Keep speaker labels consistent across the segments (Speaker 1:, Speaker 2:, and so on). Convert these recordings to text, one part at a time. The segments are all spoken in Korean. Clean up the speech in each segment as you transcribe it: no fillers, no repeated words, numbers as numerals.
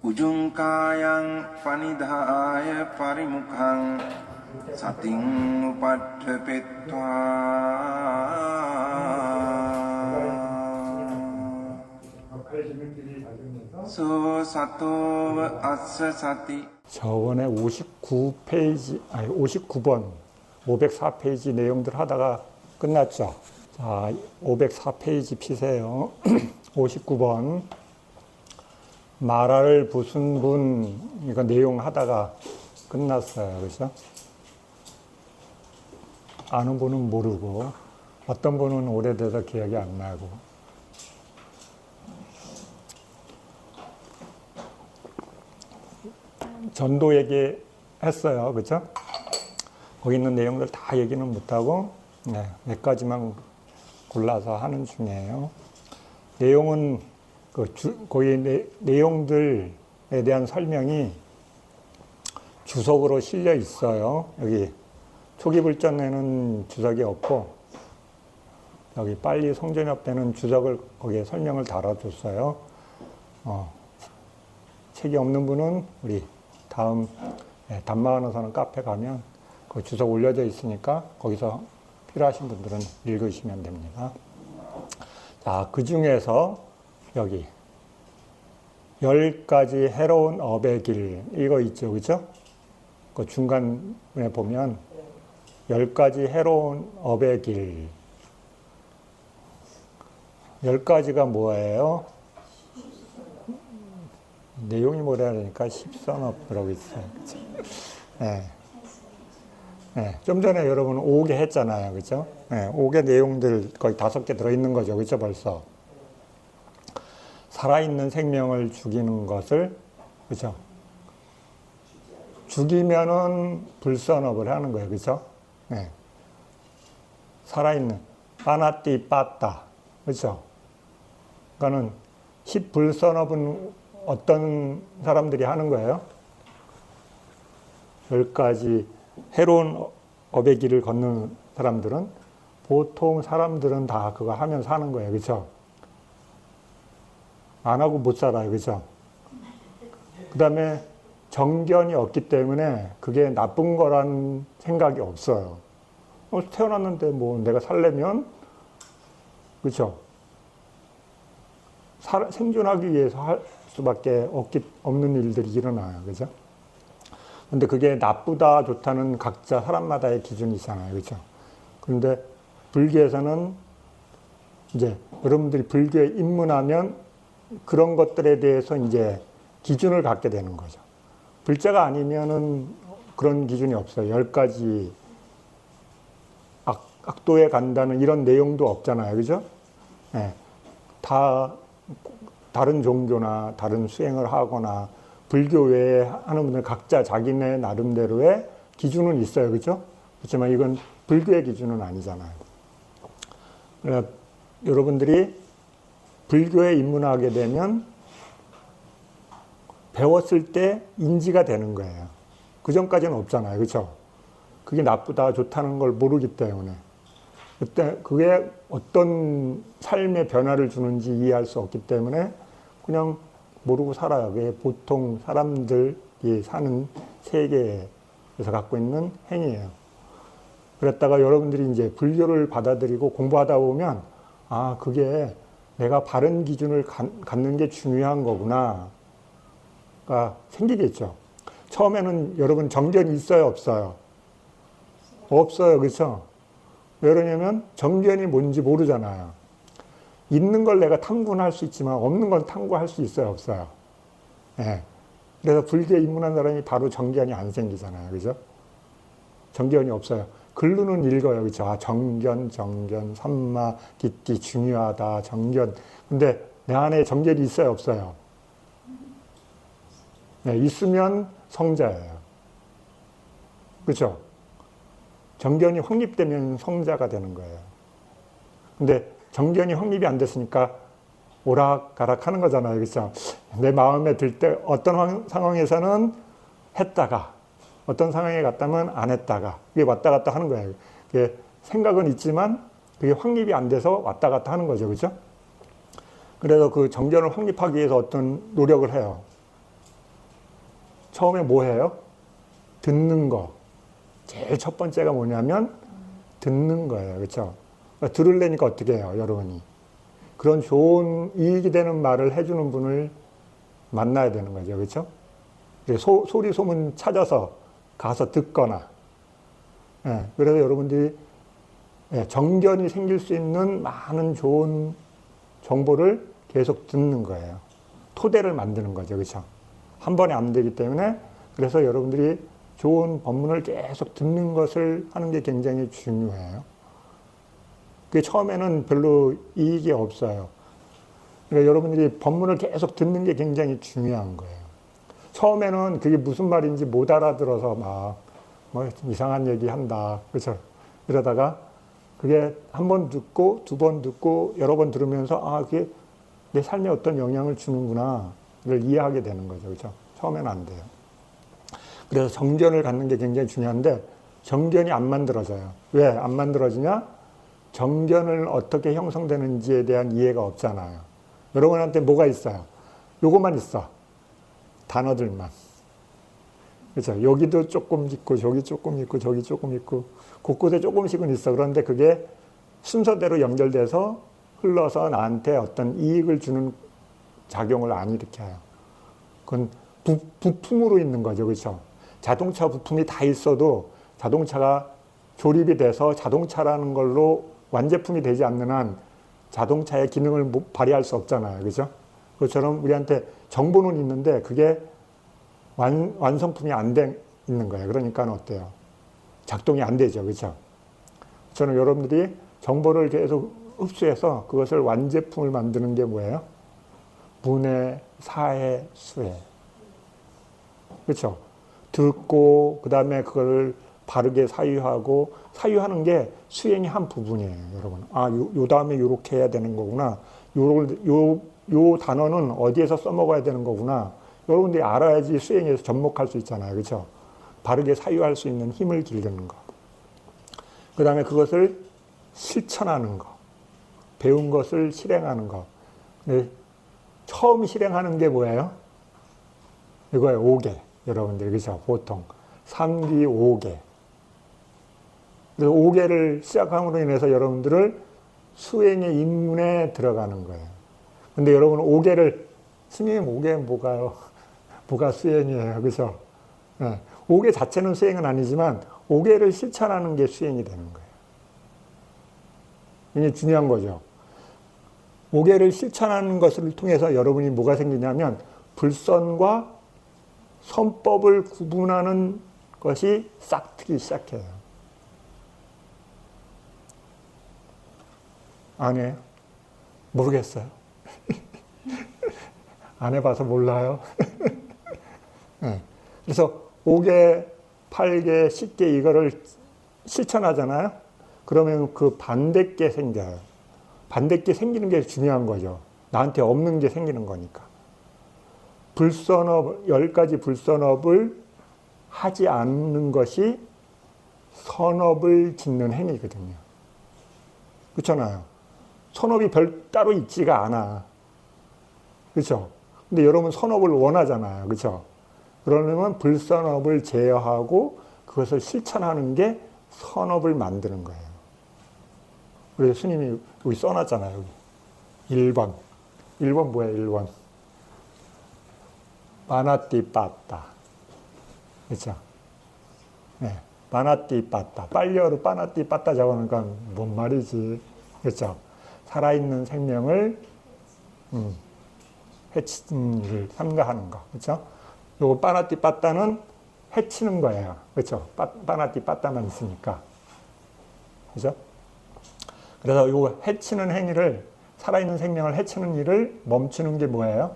Speaker 1: උජුංකායං පනිදාය පරිමුඛං සතින් උපට්ඨපෙත්වා 소 සතෝව අස්ස සති.
Speaker 2: 저번에 59페이지, 아니 59번, 504페이지 내용들 하다가 끝났죠. 자, 504페이지 피세요. 59번. 말할 부순분, 이거 내용 하다가 끝났어요. 그죠? 아는 분은 모르고, 어떤 분은 오래돼서 기억이 안 나고. 전도 얘기했어요. 그죠? 거기 있는 내용들 다 얘기는 못하고, 네, 몇 가지만 골라서 하는 중이에요. 내용은, 거기 내용들에 대한 설명이 주석으로 실려 있어요. 여기 초기불전에는 주석이 없고, 여기 빨리 성전협 때는 주석을, 거기에 설명을 달아줬어요. 책이 없는 분은 우리 다음 단마하는 카페 가면 그 주석 올려져 있으니까 거기서 필요하신 분들은 읽으시면 됩니다. 자, 그 중에서 여기 10가지 해로운 업의 길, 이거 있죠, 그죠? 그 중간에 보면 10가지 해로운 업의 길. 10가지가 뭐예요? 내용이 뭐라 하니까 십선업이라고 있어요. 그죠? 네. 네. 좀 전에 여러분 5개 했잖아요. 그죠? 네. 5개 내용들 거의 5개 들어있는 거죠. 그죠? 벌써. 살아있는 생명을 죽이는 것을, 그죠? 죽이면은 불선업을 하는 거예요. 그죠? 네. 살아있는, 빠나띠 빠따. 그죠? 그러니까는 10불선업은 어떤 사람들이 하는 거예요? 10가지 해로운 업의 길을 걷는 사람들은, 보통 사람들은 다 그거 하면 사는 거예요. 그죠? 안 하고 못 살아요. 그죠? 그 다음에 정견이 없기 때문에 그게 나쁜 거란 생각이 없어요. 태어났는데 뭐 내가 살려면, 그죠? 생존하기 위해서 할 수밖에 없는 일들이 일어나요. 그죠? 근데 그게 나쁘다, 좋다는 각자 사람마다의 기준이 있잖아요. 그죠? 그런데 불교에서는 이제 여러분들이 불교에 입문하면 그런 것들에 대해서 이제 기준을 갖게 되는 거죠. 불자가 아니면은 그런 기준이 없어요. 10가지 악도에 간다는 이런 내용도 없잖아요. 그죠? 네. 다 다른 종교나 다른 수행을 하거나 불교 외에 하는 분들 각자 자기네 나름대로의 기준은 있어요. 그죠? 그렇지만 이건 불교의 기준은 아니잖아요. 그러니까 여러분들이 불교에 입문하게 되면 배웠을 때 인지가 되는 거예요. 그 전까지는 없잖아요. 그렇죠? 그게 나쁘다, 좋다는 걸 모르기 때문에. 그때 그게 어떤 삶의 변화를 주는지 이해할 수 없기 때문에 그냥 모르고 살아요. 그게 보통 사람들이 사는 세계에서 갖고 있는 행위예요. 그랬다가 여러분들이 이제 불교를 받아들이고 공부하다 보면, 아, 그게 내가 바른 기준을 갖는 게 중요한 거구나가 생기겠죠. 처음에는 여러분 정견이 있어요, 없어요? 없어요, 그렇죠? 왜 그러냐면 정견이 뭔지 모르잖아요. 있는 걸 내가 탐구는 할 수 있지만 없는 걸 탐구할 수 있어요, 없어요? 네. 그래서 불교에 입문한 사람이 바로 정견이 안 생기잖아요, 그죠? 정견이 없어요. 글로는 읽어요. 그렇죠? 아, 정견, 삼마, 띠띠 중요하다, 정견. 근데 내 안에 정견이 있어요, 없어요? 네, 있으면 성자예요. 그렇죠? 정견이 확립되면 성자가 되는 거예요. 근데 정견이 확립이 안 됐으니까 오락가락 하는 거잖아요. 그렇죠? 내 마음에 들 때 어떤 상황에서는 했다가 어떤 상황에 갔다면 안 했다가 이게 왔다 갔다 하는 거예요. 그게 생각은 있지만 그게 확립이 안 돼서 왔다 갔다 하는 거죠. 그렇죠? 그래서 그 정견을 확립하기 위해서 어떤 노력을 해요. 처음에 뭐 해요? 듣는 거. 제일 첫 번째가 뭐냐면 듣는 거예요. 그렇죠? 그러니까 들으려니까 어떻게 해요, 여러분이? 그런 좋은 이익이 되는 말을 해주는 분을 만나야 되는 거죠. 그렇죠? 소리 소문 찾아서 가서 듣거나. 예, 그래서 여러분들이 정견이 생길 수 있는 많은 좋은 정보를 계속 듣는 거예요. 토대를 만드는 거죠. 그렇죠? 한 번에 안 되기 때문에 그래서 여러분들이 좋은 법문을 계속 듣는 것을 하는 게 굉장히 중요해요. 그게 처음에는 별로 이익이 없어요. 그러니까 여러분들이 법문을 계속 듣는 게 굉장히 중요한 거예요. 처음에는 그게 무슨 말인지 못 알아들어서 뭐 이상한 얘기 한다. 그렇죠? 이러다가 그게 한 번 듣고 두 번 듣고 여러 번 들으면서 그게 내 삶에 어떤 영향을 주는구나. 이걸 이해하게 되는 거죠. 그렇죠? 처음에는 안 돼요. 그래서 정견을 갖는 게 굉장히 중요한데 정견이 안 만들어져요. 왜 안 만들어지냐? 정견을 어떻게 형성되는지에 대한 이해가 없잖아요. 여러분한테 뭐가 있어요? 요것만 있어. 단어들만. 그렇죠? 여기도 조금 있고 저기 조금 있고 저기 조금 있고 곳곳에 조금씩은 있어. 그런데 그게 순서대로 연결돼서 흘러서 나한테 어떤 이익을 주는 작용을 안 일으켜요. 그건 부품으로 있는 거죠. 그렇죠? 자동차 부품이 다 있어도 자동차가 조립이 돼서 자동차라는 걸로 완제품이 되지 않는 한 자동차의 기능을 발휘할 수 없잖아요. 그렇죠? 그것처럼 우리한테 정보는 있는데 그게 완성품이 안 돼 있는 거예요. 그러니까 어때요? 작동이 안 되죠. 그렇죠? 저는 여러분들이 정보를 계속 흡수해서 그것을 완제품을 만드는 게 뭐예요? 문해, 사해, 수해. 그렇죠? 듣고 그다음에 그걸 바르게 사유하고 사유하는 게 수행의 한 부분이에요, 여러분. 요 다음에 요렇게 해야 되는 거구나. 요 단어는 어디에서 써먹어야 되는 거구나. 여러분들이 알아야지 수행에서 접목할 수 있잖아요. 그렇죠? 바르게 사유할 수 있는 힘을 기르는 거. 그 다음에 그것을 실천하는 거. 배운 것을 실행하는 거. 근데 처음 실행하는 게 뭐예요? 이거예요. 5개. 여러분들, 그렇죠? 보통. 3기 5개. 그래서 5개를 시작함으로 인해서 여러분들을 수행의 입문에 들어가는 거예요. 근데 여러분 5개를, 스님 5개 뭐가 수행이에요. 그렇죠? 네. 5개 자체는 수행은 아니지만 5개를 실천하는 게 수행이 되는 거예요. 이게 중요한 거죠. 5개를 실천하는 것을 통해서 여러분이 뭐가 생기냐면 불선과 선법을 구분하는 것이 싹 트기 시작해요. 안 해요? 모르겠어요. 안 해봐서 몰라요. 네. 그래서 5개, 8개, 10개 이거를 실천하잖아요. 그러면 그 반대께 생겨요. 반대께 생기는 게 중요한 거죠. 나한테 없는 게 생기는 거니까. 불선업, 10가지 불선업을 하지 않는 것이 선업을 짓는 행위거든요. 그렇잖아요. 선업이 따로 있지가 않아. 그렇죠? 근데 여러분 선업을 원하잖아요. 그렇죠? 그러려면 불선업을 제어하고 그것을 실천하는 게 선업을 만드는 거예요. 그래서 스님이 여기 써놨잖아요. 여기. 1번. 1번 뭐예요? 1번. 마나띠 빠따. 그렇죠? 네. 마나띠 빠따. 빨리어로 빠나띠 빠따 적어놓으니까 뭔 말이지. 그렇죠? 살아있는 생명을 해치는 일을 삼가하는 거. 그렇죠? 요거 빠나띠 빠따는 해치는 거예요. 그렇죠? 빠나띠 빠따만 있으니까. 그렇죠? 그래서 요 해치는 행위를, 살아있는 생명을 해치는 일을 멈추는 게 뭐예요?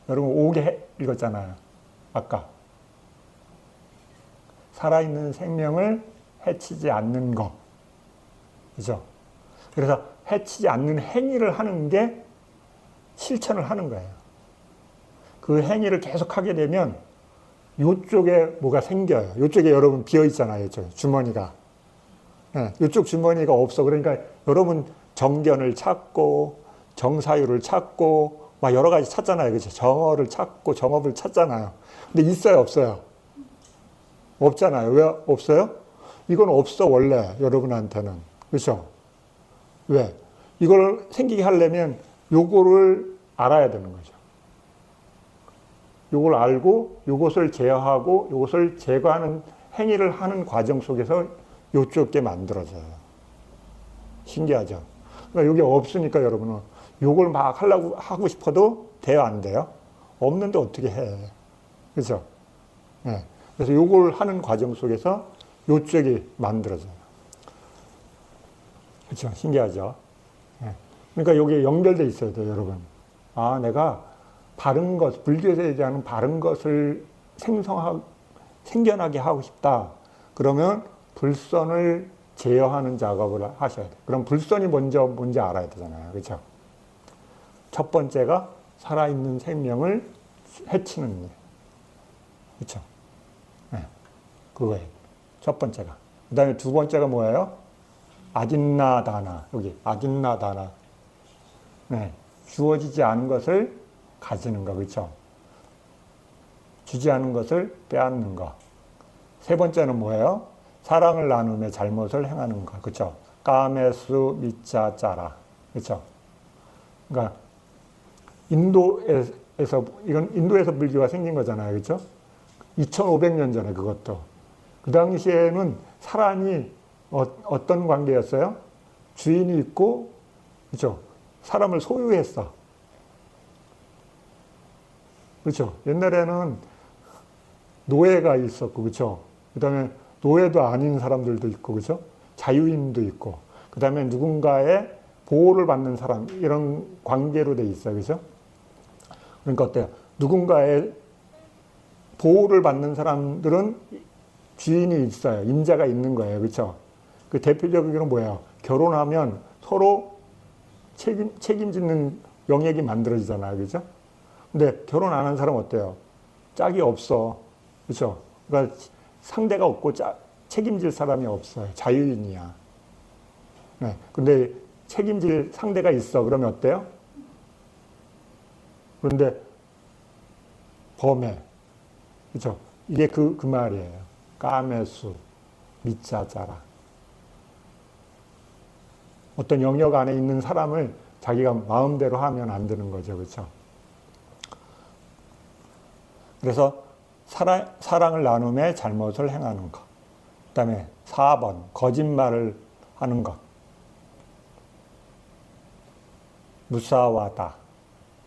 Speaker 2: 여러분 5개 읽었잖아요. 아까. 살아있는 생명을 해치지 않는 것. 그죠? 그래서 해치지 않는 행위를 하는 게 실천을 하는 거예요. 그 행위를 계속 하게 되면 이쪽에 뭐가 생겨요. 이쪽에 여러분 비어 있잖아요. 이쪽에 주머니가. 네, 이쪽 주머니가 없어. 그러니까 여러분 정견을 찾고 정사유를 찾고 막 여러 가지 찾잖아요. 그죠? 정어를 찾고 정업을 찾잖아요. 근데 있어요, 없어요? 없잖아요. 왜 없어요? 이건 없어, 원래 여러분한테는. 그렇죠? 왜? 이걸 생기게 하려면 요거를 알아야 되는 거죠. 요걸 알고 요것을 제어하고 요것을 제거하는 행위를 하는 과정 속에서 요쪽 게 만들어져요. 신기하죠? 그러니까 이게 없으니까 여러분은 요걸 막 하려고 하고 싶어도 돼요, 안 돼요? 없는데 어떻게 해? 그렇죠? 네. 그래서 요걸 하는 과정 속에서 요쪽이 만들어져요. 그렇죠? 신기하죠? 네. 그러니까 여기에 연결돼 있어야 돼요, 여러분. 아, 내가 바른 것, 불교에서 얘기하는 바른 것을 생겨나게 하고 싶다. 그러면 불선을 제어하는 작업을 하셔야 돼요. 그럼 불선이 먼저 뭔지 알아야 되잖아요. 그렇죠? 첫 번째가 살아있는 생명을 해치는 일. 그렇죠? 네. 그거예요. 첫 번째가. 그 다음에 두 번째가 뭐예요? 아딘나다나. 여기 아딘나다나. 네. 주어지지 않은 것을 가지는 거. 그렇죠? 주지 않은 것을 빼앗는 거. 세 번째는 뭐예요? 사랑을 나누며 잘못을 행하는 거. 그렇죠? 까메수 미짜짜라. 그렇죠? 그러니까 이건 인도에서 불교가 생긴 거잖아요. 그렇죠? 2500년 전에 그것도. 그 당시에는 사람이 어떤 관계였어요? 주인이 있고, 그렇죠? 사람을 소유했어. 그렇죠? 옛날에는 노예가 있었고, 그렇죠? 그다음에 노예도 아닌 사람들도 있고, 그렇죠? 자유인도 있고, 그다음에 누군가의 보호를 받는 사람, 이런 관계로 돼 있어요, 그렇죠? 그러니까 어때요? 누군가의 보호를 받는 사람들은 주인이 있어요, 임자가 있는 거예요, 그렇죠? 그 대표적으로 뭐예요? 결혼하면 서로 책임지는 영역이 만들어지잖아요, 그렇죠? 근데 결혼 안 한 사람 어때요? 짝이 없어. 그렇죠? 그러니까 상대가 없고 책임질 사람이 없어요. 자유인이야. 네. 근데 책임질 상대가 있어. 그러면 어때요? 그런데 범해. 그렇죠? 이게 그 말이에요. 까메수, 미짜짜라. 어떤 영역 안에 있는 사람을 자기가 마음대로 하면 안 되는 거죠. 그렇죠? 그래서 사랑을 나눔에 잘못을 행하는 것. 그 다음에 4번, 거짓말을 하는 것. 무사와다.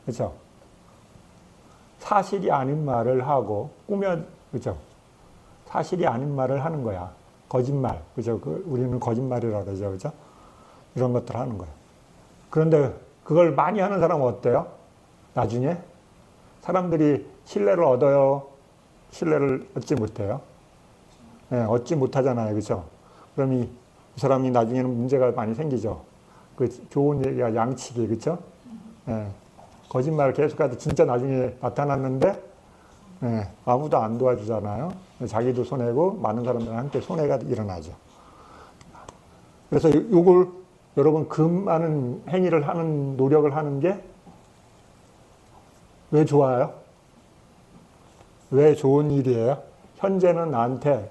Speaker 2: 그죠? 사실이 아닌 말을 하고, 그죠? 사실이 아닌 말을 하는 거야. 거짓말. 그죠? 우리는 거짓말이라고 그러죠. 그죠? 이런 것들을 하는 거예요. 그런데 그걸 많이 하는 사람은 어때요? 나중에? 사람들이 신뢰를 얻어요? 신뢰를 얻지 못해요? 네, 얻지 못하잖아요. 그죠? 그럼 이 사람이 나중에는 문제가 많이 생기죠. 그 좋은 얘기가 양치기, 그죠? 네, 거짓말을 계속해도 진짜 나중에 나타났는데, 네, 아무도 안 도와주잖아요. 자기도 손해고, 많은 사람들한테 손해가 일어나죠. 그래서 요걸 여러분 그 많은 행위를 하는, 노력을 하는 게 왜 좋아요? 왜 좋은 일이에요? 현재는 나한테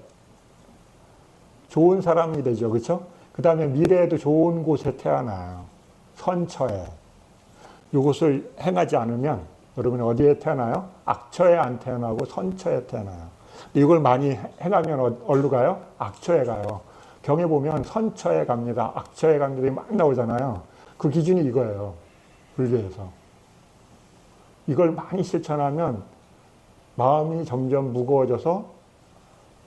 Speaker 2: 좋은 사람이 되죠. 그렇죠? 그 다음에 미래에도 좋은 곳에 태어나요. 선처에. 이것을 행하지 않으면 여러분이 어디에 태어나요? 악처에 안 태어나고 선처에 태어나요. 이걸 많이 행하면 어디로 가요? 악처에 가요. 경에 보면 선처에 갑니다. 악처에 갑니다. 막 나오잖아요. 그 기준이 이거예요. 불교에서. 이걸 많이 실천하면 마음이 점점 무거워져서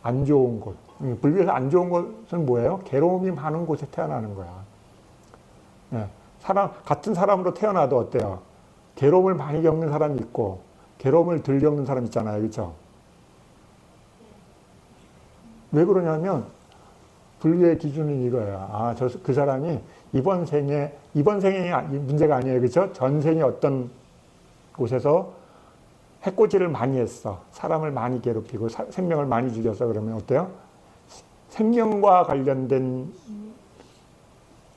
Speaker 2: 안 좋은 곳. 불교에서 안 좋은 곳은 뭐예요? 괴로움이 많은 곳에 태어나는 거야. 네. 같은 사람으로 태어나도 어때요? 괴로움을 많이 겪는 사람이 있고, 괴로움을 덜 겪는 사람 있잖아요. 그렇죠? 왜 그러냐면, 불교의 기준은 이거예요. 아, 그 사람이 이번 생에 문제가 아니에요. 그렇죠? 전생에 어떤 곳에서 해코지를 많이 했어. 사람을 많이 괴롭히고 생명을 많이 죽였어. 그러면 어때요? 생명과 관련된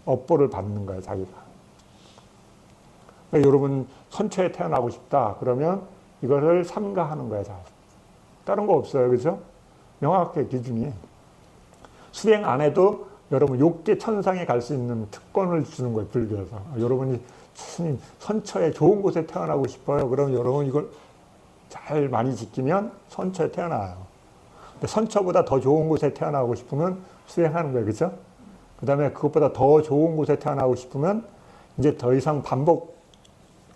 Speaker 2: 업보를 받는 거예요, 자기가. 그러니까 여러분 선처에 태어나고 싶다. 그러면 이거를 삼가하는 거야. 자. 다른 거 없어요. 그죠? 명확해 기준이. 수행 안 해도 여러분 욕계 천상에 갈 수 있는 특권을 주는 거예요. 불교에서. 여러분이 선처에 좋은 곳에 태어나고 싶어요. 그럼 여러분 이걸 잘 많이 지키면 선처에 태어나요. 근데 선처보다 더 좋은 곳에 태어나고 싶으면 수행하는 거예요. 그죠? 그 다음에 그것보다 더 좋은 곳에 태어나고 싶으면 이제 더 이상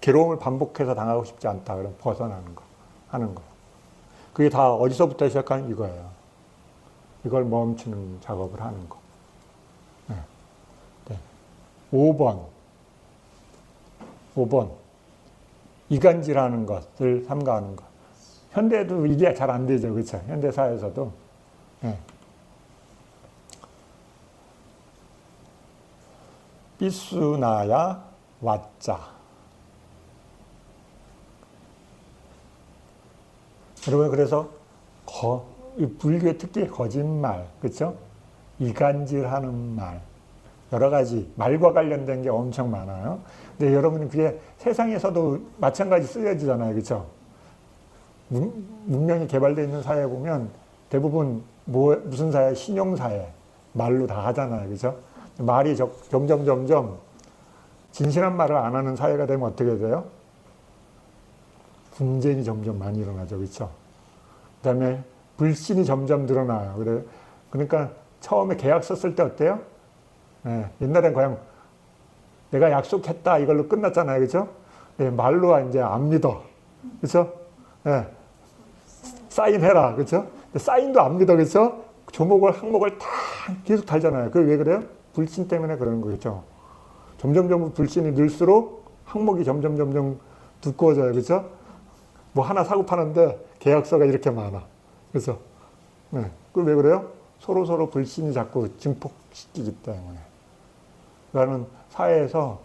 Speaker 2: 괴로움을 반복해서 당하고 싶지 않다. 그럼 벗어나는 거, 하는 거. 그게 다 어디서부터 시작하는 이거예요. 이걸 멈추는 작업을 하는 거. 네. 네. 5번. 이간질하는 것을 삼가하는 것. 현대도 이게 잘 안 되죠. 그렇죠? 현대사에서도. 네. 삐수나야 왓자. 여러분 그래서 불교의 특히 거짓말, 그렇죠? 이간질하는 말, 여러 가지 말과 관련된 게 엄청 많아요. 근데 여러분 그게 세상에서도 마찬가지 쓰여지잖아요, 그렇죠? 문명이 개발되어 있는 사회에 보면 대부분 무슨 사회? 신용사회, 말로 다 하잖아요, 그렇죠? 말이 점점 진실한 말을 안 하는 사회가 되면 어떻게 돼요? 분쟁이 점점 많이 일어나죠. 그렇죠? 그 다음에 불신이 점점 늘어나요. 그러니까 처음에 계약 썼을 때 어때요? 네, 옛날엔 그냥 내가 약속했다 이걸로 끝났잖아요. 그렇죠? 네, 말로 이제 안 믿어. 그렇죠? 네, 사인해라. 그렇죠? 사인도 안 믿어. 그렇죠? 항목을 다 계속 달잖아요. 그게 왜 그래요? 불신 때문에 그러는 거겠죠. 점점 불신이 늘수록 항목이 점점 두꺼워져요. 그렇죠? 뭐 하나 사고 파는데 계약서가 이렇게 많아. 그래서 네. 그 왜 그래요? 서로 불신이 자꾸 증폭시키기 때문에. 그러니까 사회에서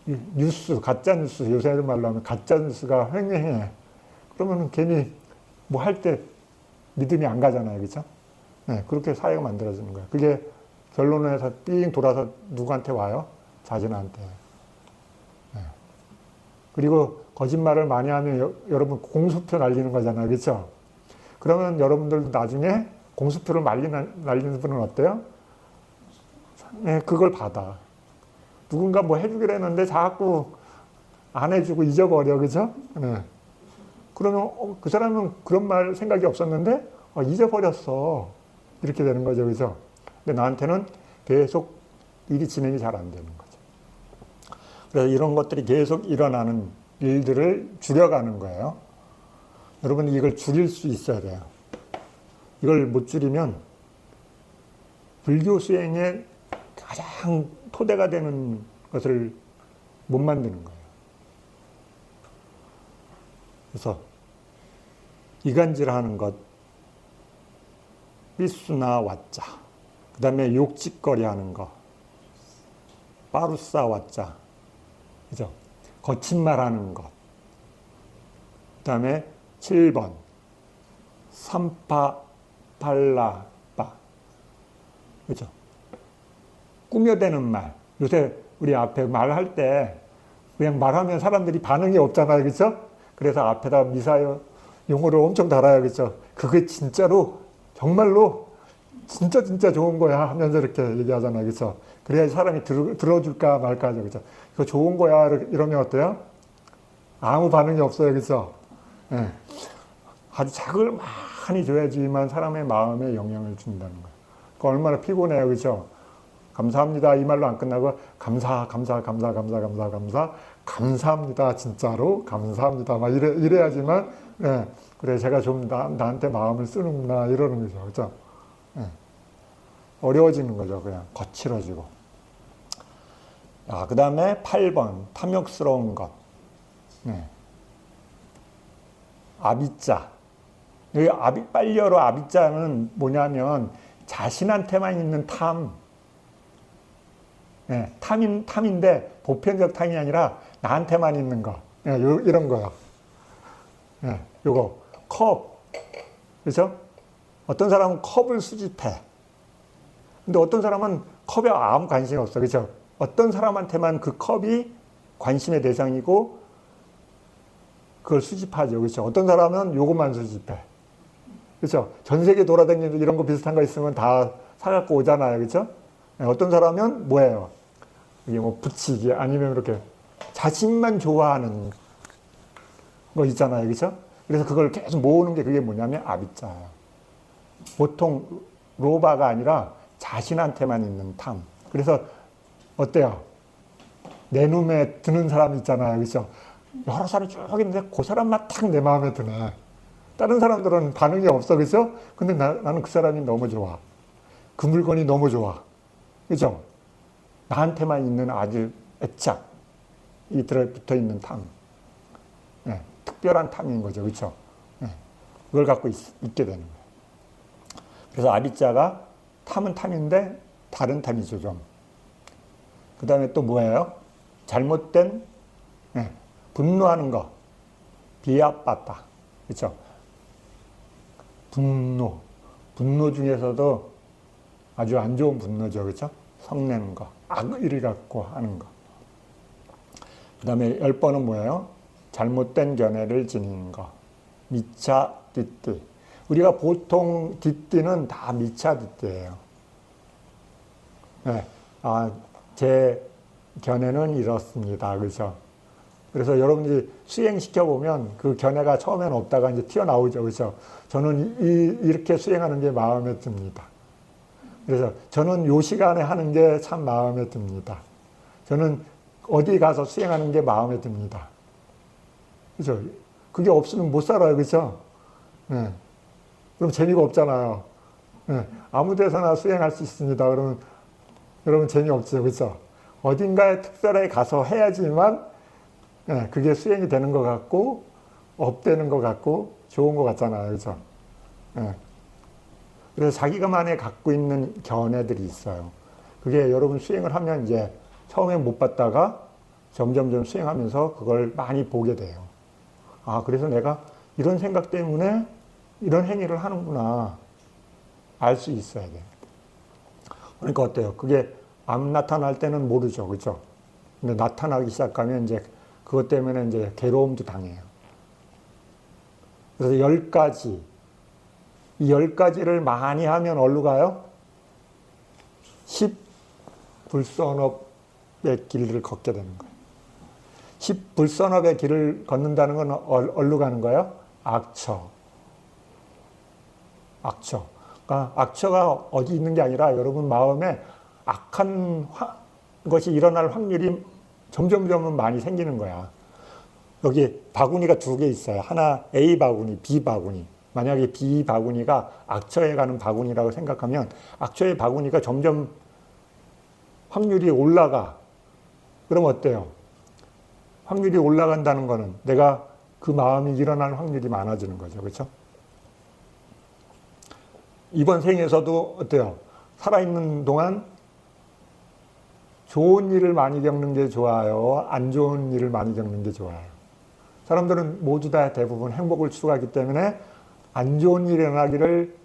Speaker 2: 뉴스, 가짜 뉴스, 요새 말로 하면 가짜 뉴스가 횡행해. 그러면 괜히 뭐 할 때 믿음이 안 가잖아요. 그렇죠? 네. 그렇게 사회가 만들어지는 거예요. 그게 결론에서 삥 돌아서 누구한테 와요? 자신한테. 네. 그리고 거짓말을 많이 하면 여러분 공수표 날리는 거잖아요. 그렇죠? 그러면 여러분들 나중에 공수표를 날리는 분은 어때요? 네, 그걸 받아. 누군가 뭐 해주기로 했는데 자꾸 안 해주고 잊어버려. 그죠? 네. 그러면 그 사람은 그런 말 생각이 없었는데 잊어버렸어. 이렇게 되는 거죠. 그죠? 근데 나한테는 계속 일이 진행이 잘 안 되는 거죠. 그래서 이런 것들이 계속 일어나는 일들을 줄여가는 거예요. 여러분이 이걸 줄일 수 있어야 돼요. 이걸 못 줄이면 불교 수행의 가장 토대가 되는 것을 못 만드는 거예요. 그래서 이간질하는 것, 삐수나 왓자, 그 다음에 욕짓거리 하는 거, 빠루싸 왓자, 그죠? 거친 말 하는 것. 그 다음에 7번. 삼파 팔라빠. 그죠? 꾸며대는 말. 요새 우리 앞에 말할 때 그냥 말하면 사람들이 반응이 없잖아요. 그죠? 그래서 앞에다 미사여 용어를 엄청 달아요. 그죠? 그게 진짜로, 정말로 진짜 좋은 거야 하면서 이렇게 얘기하잖아요. 그죠? 그래야지 사람이 들어줄까 말까 하죠. 그죠? 이거 좋은 거야 이러면 어때요? 아무 반응이 없어요. 그죠? 네. 아주 자극을 많이 줘야지만 사람의 마음에 영향을 준다는 거예요. 그 얼마나 피곤해요. 그죠? 감사합니다. 이 말로 안 끝나고 감사합니다. 진짜로 감사합니다. 막 이래야지만 네. 그래 제가 좀 나한테 마음을 쓰는구나 이러는 거죠. 그죠? 네. 어려워지는 거죠. 그냥 거칠어지고. 그 다음에 8번 탐욕스러운 것. 네. 아비자. 여기 빨리어로 아비자는 뭐냐면 자신한테만 있는 탐. 네. 탐인데 보편적 탐이 아니라 나한테만 있는 거. 네. 이런 거요. 네. 요거 컵. 그렇죠? 어떤 사람은 컵을 수집해. 근데 어떤 사람은 컵에 아무 관심이 없어. 그렇죠? 어떤 사람한테만 그 컵이 관심의 대상이고 그걸 수집하죠. 그렇죠? 어떤 사람은 요것만 수집해. 그렇죠? 전 세계 돌아다니는 이런 거 비슷한 거 있으면 다 사갖고 오잖아요. 그렇죠? 어떤 사람은 뭐예요? 이게 뭐 붙이기 아니면 이렇게 자신만 좋아하는 거 있잖아요. 그렇죠? 그래서 그걸 계속 모으는 게 그게 뭐냐면 아비짜예요. 보통 로바가 아니라 자신한테만 있는 탐. 그래서 어때요? 내 눈에 드는 사람 있잖아요. 그렇죠? 여러 사람이 쭉 있는데 그 사람만 딱 내 마음에 드네. 다른 사람들은 반응이 없어. 그렇죠? 근데 나는 그 사람이 너무 좋아. 그 물건이 너무 좋아. 그렇죠? 나한테만 있는 아주 애착이 붙어 있는 탐. 네, 특별한 탐인 거죠. 그렇죠? 네, 그걸 갖고 있게 되는 거예요. 그래서 아비짜가 탐은 탐인데 다른 탐이죠, 좀. 그 다음에 또 뭐예요? 잘못된, 네, 분노하는 거. 비압받다. 그렇죠? 분노 중에서도 아주 안 좋은 분노죠. 그렇죠? 성내는 거. 악의를 갖고 하는 거. 그 다음에 10번은 뭐예요? 잘못된 견해를 지니는 거. 미차 띠띠. 우리가 보통 띠띠는 다 미차 띠띠예요. 네. 제 견해는 이렇습니다. 그렇죠? 그래서 여러분들이 수행시켜보면 그 견해가 처음에는 없다가 이제 튀어나오죠. 그렇죠? 저는 이렇게 수행하는 게 마음에 듭니다. 그래서 저는 요 시간에 하는 게 참 마음에 듭니다. 저는 어디 가서 수행하는 게 마음에 듭니다. 그죠? 그게 없으면 못 살아요. 그죠? 네. 그럼 재미가 없잖아요. 네. 아무 데서나 수행할 수 있습니다. 그러면 여러분 재미없죠. 그죠? 어딘가에 특별하게 가서 해야지만 네. 그게 수행이 되는 것 같고 업되는 것 같고 좋은 것 같잖아요. 그죠? 네. 그래서 자기가만에 갖고 있는 견해들이 있어요. 그게 여러분 수행을 하면 이제 처음에 못 봤다가 점점 수행하면서 그걸 많이 보게 돼요. 그래서 내가 이런 생각 때문에 이런 행위를 하는구나. 알 수 있어야 돼요. 그러니까 어때요? 그게 안 나타날 때는 모르죠. 그죠? 근데 나타나기 시작하면 이제 그것 때문에 이제 괴로움도 당해요. 그래서 10가지. 이 10가지를 많이 하면 어디로 가요? 10불선업의 길을 걷게 되는 거예요. 10불선업의 길을 걷는다는 건 어디로 가는 거예요? 악처. 그러니까 악처가 어디 있는 게 아니라 여러분 마음에 악한 것이 일어날 확률이 점점 많이 생기는 거야. 여기 바구니가 2개 있어요. 하나 A 바구니, B 바구니. 만약에 B 바구니가 악처에 가는 바구니라고 생각하면 악처의 바구니가 점점 확률이 올라가. 그럼 어때요? 확률이 올라간다는 거는 내가 그 마음이 일어날 확률이 많아지는 거죠. 그렇죠? 이번 생에서도 어때요? 살아있는 동안 좋은 일을 많이 겪는 게 좋아요? 안 좋은 일을 많이 겪는 게 좋아요? 사람들은 모두 다 대부분 행복을 추구하기 때문에 안 좋은 일이 일어나기를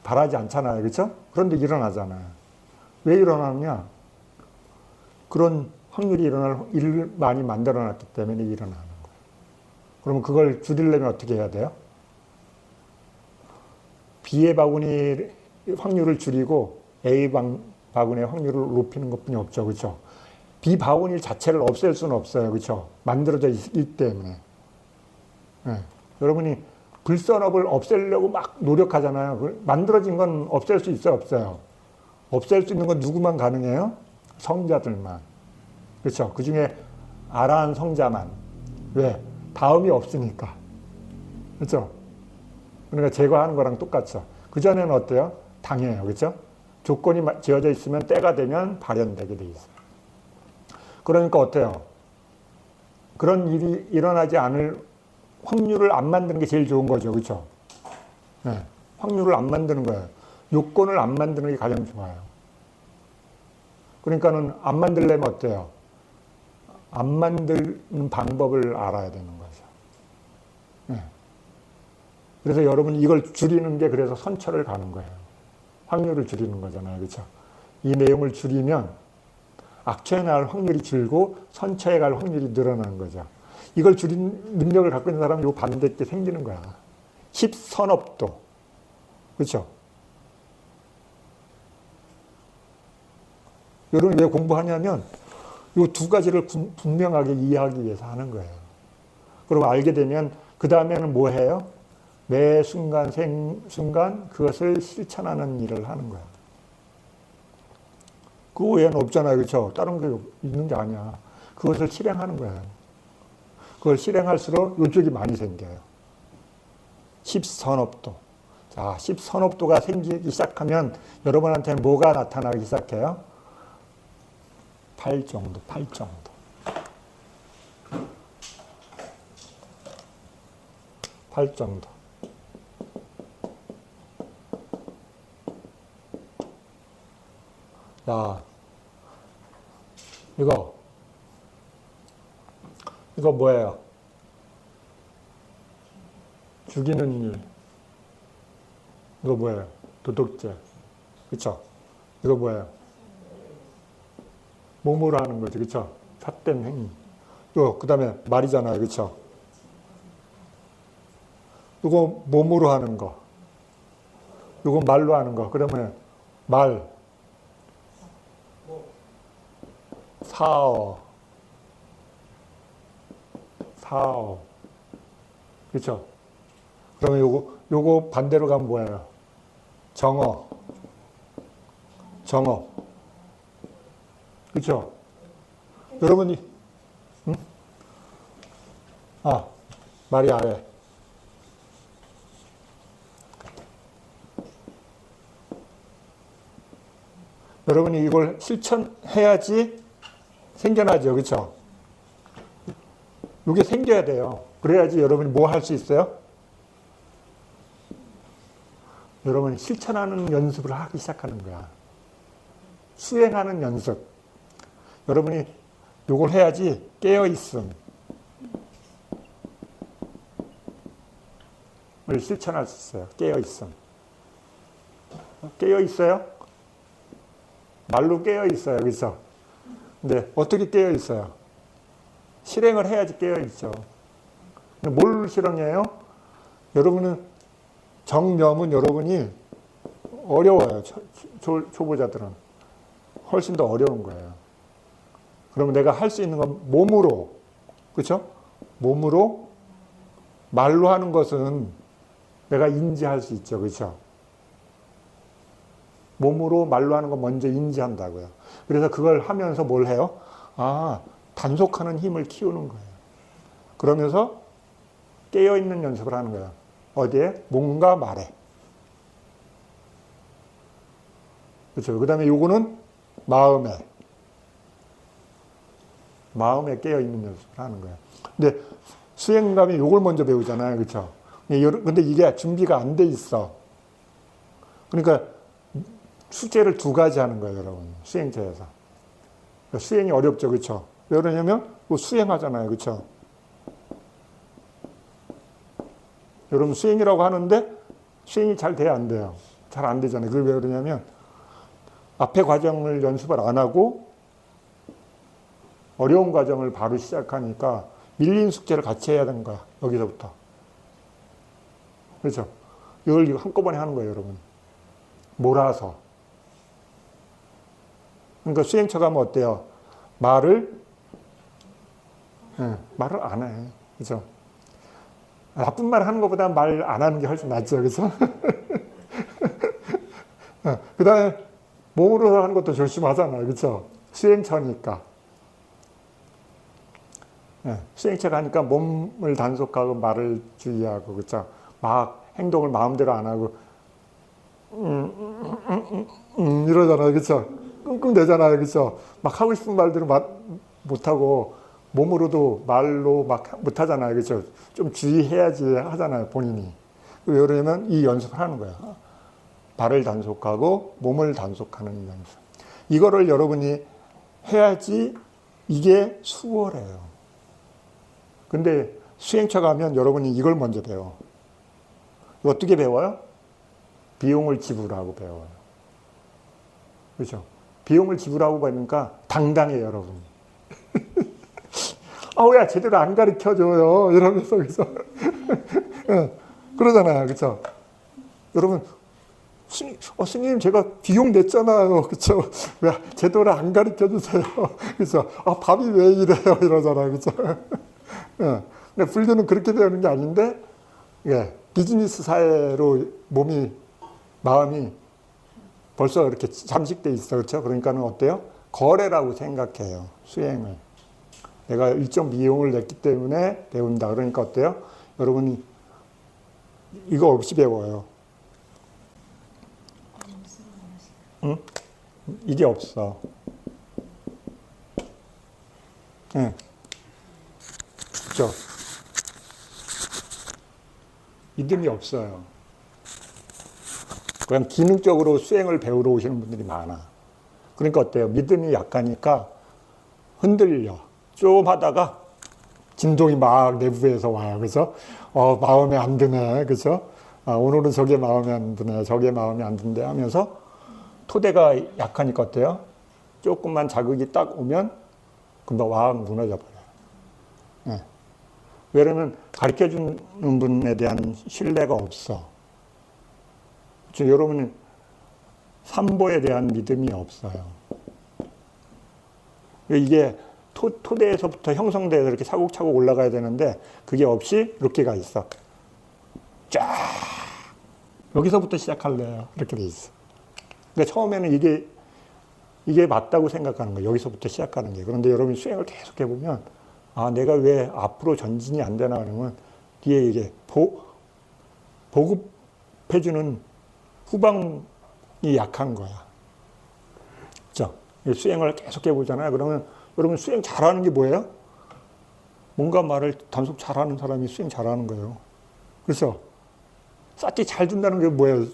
Speaker 2: 바라지 않잖아요. 그렇죠? 그런데 일어나잖아요. 왜 일어나느냐? 그런 확률이 일어날 일을 많이 만들어놨기 때문에 일어나는 거예요. 그러면 그걸 줄이려면 어떻게 해야 돼요? B의 바구니 확률을 줄이고 A 바구니의 확률을 높이는 것뿐이 없죠. 그렇죠? B 바구니 자체를 없앨 수는 없어요. 그렇죠? 만들어져 있기 때문에. 네. 여러분이 불선업을 없애려고 막 노력하잖아요. 만들어진 건 없앨 수 있어요? 없어요? 없앨 수 있는 건 누구만 가능해요? 성자들만. 그렇죠? 그 중에 아라한 성자만. 왜? 다음이 없으니까. 그렇죠? 그러니까 제거하는 거랑 똑같죠. 그전에는 어때요? 당해요. 그렇죠? 조건이 지어져 있으면 때가 되면 발현되게 돼 있어요. 그러니까 어때요? 그런 일이 일어나지 않을 확률을 안 만드는 게 제일 좋은 거죠. 그렇죠? 네. 확률을 안 만드는 거예요. 요건을 안 만드는 게 가장 좋아요. 그러니까는 안 만들려면 어때요? 안 만드는 방법을 알아야 되는 거죠. 네. 그래서 여러분 이걸 줄이는 게 그래서 선처를 가는 거예요. 확률을 줄이는 거잖아요. 그렇죠? 이 내용을 줄이면 악처에 갈 확률이 줄고 선처에 갈 확률이 늘어나는 거죠. 이걸 줄인 능력을 갖고 있는 사람은 요 반대 게 생기는 거야. 10선업도. 그렇죠? 여러분 왜 공부하냐면 이 두 가지를 분명하게 이해하기 위해서 하는 거예요. 그리고 알게 되면 그 다음에는 뭐 해요? 매 순간 순간 그것을 실천하는 일을 하는 거예요. 그 외에는 없잖아요. 그렇죠? 다른 게 있는 게 아니야. 그것을 실행하는 거예요. 그걸 실행할수록 이쪽이 많이 생겨요. 10선업도. 자, 10선업도가 생기기 시작하면 여러분한테는 뭐가 나타나기 시작해요? 8 정도, 8 정도. 8 정도. 자, 이거 뭐예요? 죽이는 일. 이거 뭐예요? 도덕죄. 그쵸? 이거 뭐예요? 몸으로 하는 거지. 그쵸? 삿된 행위. 그 다음에 말이잖아요. 그쵸? 이거 몸으로 하는 거. 이거 말로 하는 거. 그러면 말. 사어. 그렇죠? 그러면 요거 반대로 가면 뭐예요? 정어. 그렇죠? 여러분이 응? 말이 아래. 여러분이 이걸 실천해야지 생겨나죠. 그렇죠? 이게 생겨야 돼요. 그래야지 여러분이 뭐 할 수 있어요? 여러분이 실천하는 연습을 하기 시작하는 거야. 수행하는 연습. 여러분이 이걸 해야지 깨어있음을 실천할 수 있어요. 깨어있음. 깨어있어요? 말로 깨어있어요. 그렇죠? 근데 어떻게 깨어있어요? 실행을 해야지 깨어있죠. 뭘 실행해요? 여러분은 정념은 여러분이 어려워요. 초보자들은. 훨씬 더 어려운 거예요. 그러면 내가 할 수 있는 건 몸으로, 그렇죠? 몸으로, 말로 하는 것은 내가 인지할 수 있죠. 그렇죠? 몸으로 말로 하는 거 먼저 인지한다고요. 그래서 그걸 하면서 뭘 해요? 단속하는 힘을 키우는 거예요. 그러면서 깨어있는 연습을 하는 거예요. 어디에? 몸과 말에. 그렇죠. 그 다음에 요거는 마음에 깨어있는 연습을 하는 거예요. 근데 수행 가면 요걸 먼저 배우잖아요. 그렇죠. 근데 이게 준비가 안 돼 있어. 그러니까 숙제를 두 가지 하는 거예요, 여러분. 수행자에서. 그러니까 수행이 어렵죠. 그렇죠. 왜 그러냐면 수행하잖아요. 그렇죠. 여러분 수행이라고 하는데 수행이 잘 돼야 안 돼요. 잘 안 되잖아요. 그게 왜 그러냐면 앞에 과정을 연습을 안 하고 어려운 과정을 바로 시작하니까 밀린 숙제를 같이 해야 되는 거야. 여기서부터. 그렇죠. 이걸 한꺼번에 하는 거예요, 여러분. 몰아서. 그러니까 수행처 가면 어때요? 말을 안 해. 그렇죠. 나쁜 말 하는 것보다 말 안 하는 게 훨씬 낫죠. 그렇죠? 그 다음에 몸으로 하는 것도 조심하잖아요. 그렇죠? 수행처니까. 수행처 가니까 몸을 단속하고 말을 주의하고, 그렇죠? 막 행동을 마음대로 안 하고 이러잖아요. 그렇죠? 끙끙대잖아요. 그렇죠? 막 하고 싶은 말들을 못하고 몸으로도 말로 막 못하잖아요. 그렇죠? 좀 주의해야지 하잖아요. 본인이. 왜 그러냐면 이 연습을 하는 거야. 발을 단속하고 몸을 단속하는 연습. 이거를 여러분이 해야지 이게 수월해요. 근데 수행처 가면 여러분이 이걸 먼저 배워. 어떻게 배워요? 비용을 지불하고 배워요. 그렇죠? 비용을 지불하고 그러니까 당당해요, 여러분. 야, 제대로 안 가르쳐줘요. 이러면서, 그래서. 그러잖아요. 그쵸? 여러분, 스님, 제가 비용 냈잖아요. 그쵸? 왜 제대로 안 가르쳐 주세요. 그래서, 밥이 왜 이래요? 이러잖아요. 그쵸? 근데 불교는 그렇게 배우는 게 아닌데, 예, 비즈니스 사회로 마음이 벌써 이렇게 잠식돼 있어. 그렇죠? 그러니까는 어때요? 거래라고 생각해요. 수행을. 내가 일정 비용을 냈기 때문에 배운다. 그러니까 어때요? 여러분이 이거 없이 배워요. 응? 이게 없어. 네. 그렇죠? 믿음이 없어요. 그냥 기능적으로 수행을 배우러 오시는 분들이 많아. 그러니까 어때요? 믿음이 약하니까 흔들려. 좀 하다가 진동이 막 내부에서 와요. 그래서 마음에 안 드네. 그죠? 오늘은 저게 마음에 안 드네. 저게 마음에 안 든대 하면서 토대가 약하니까 어때요? 조금만 자극이 딱 오면 금방 와악 무너져 버려요. 네. 왜냐면 가르쳐주는 분에 대한 신뢰가 없어. 그렇죠? 여러분은 삼보에 대한 믿음이 없어요. 이게 토대에서부터 형성돼서 이렇게 차곡차곡 올라가야 되는데 그게 없이 이렇게 가 있어. 쫙 여기서부터 시작할래요. 이렇게 돼 있어. 그러니까 처음에는 이게 맞다고 생각하는 거예요. 여기서부터 시작하는 게. 그런데 여러분이 수행을 계속 해보면 내가 왜 앞으로 전진이 안 되나 그러면 뒤에 이게 보급해주는 후방이 약한 거야. 그렇죠? 수행을 계속 해보잖아요. 그러면 여러분 수행 잘하는 게 뭐예요? 뭔가 말을 단속 잘하는 사람이 수행 잘하는 거예요. 그래서 싹지 잘 준다는 게 뭐예요?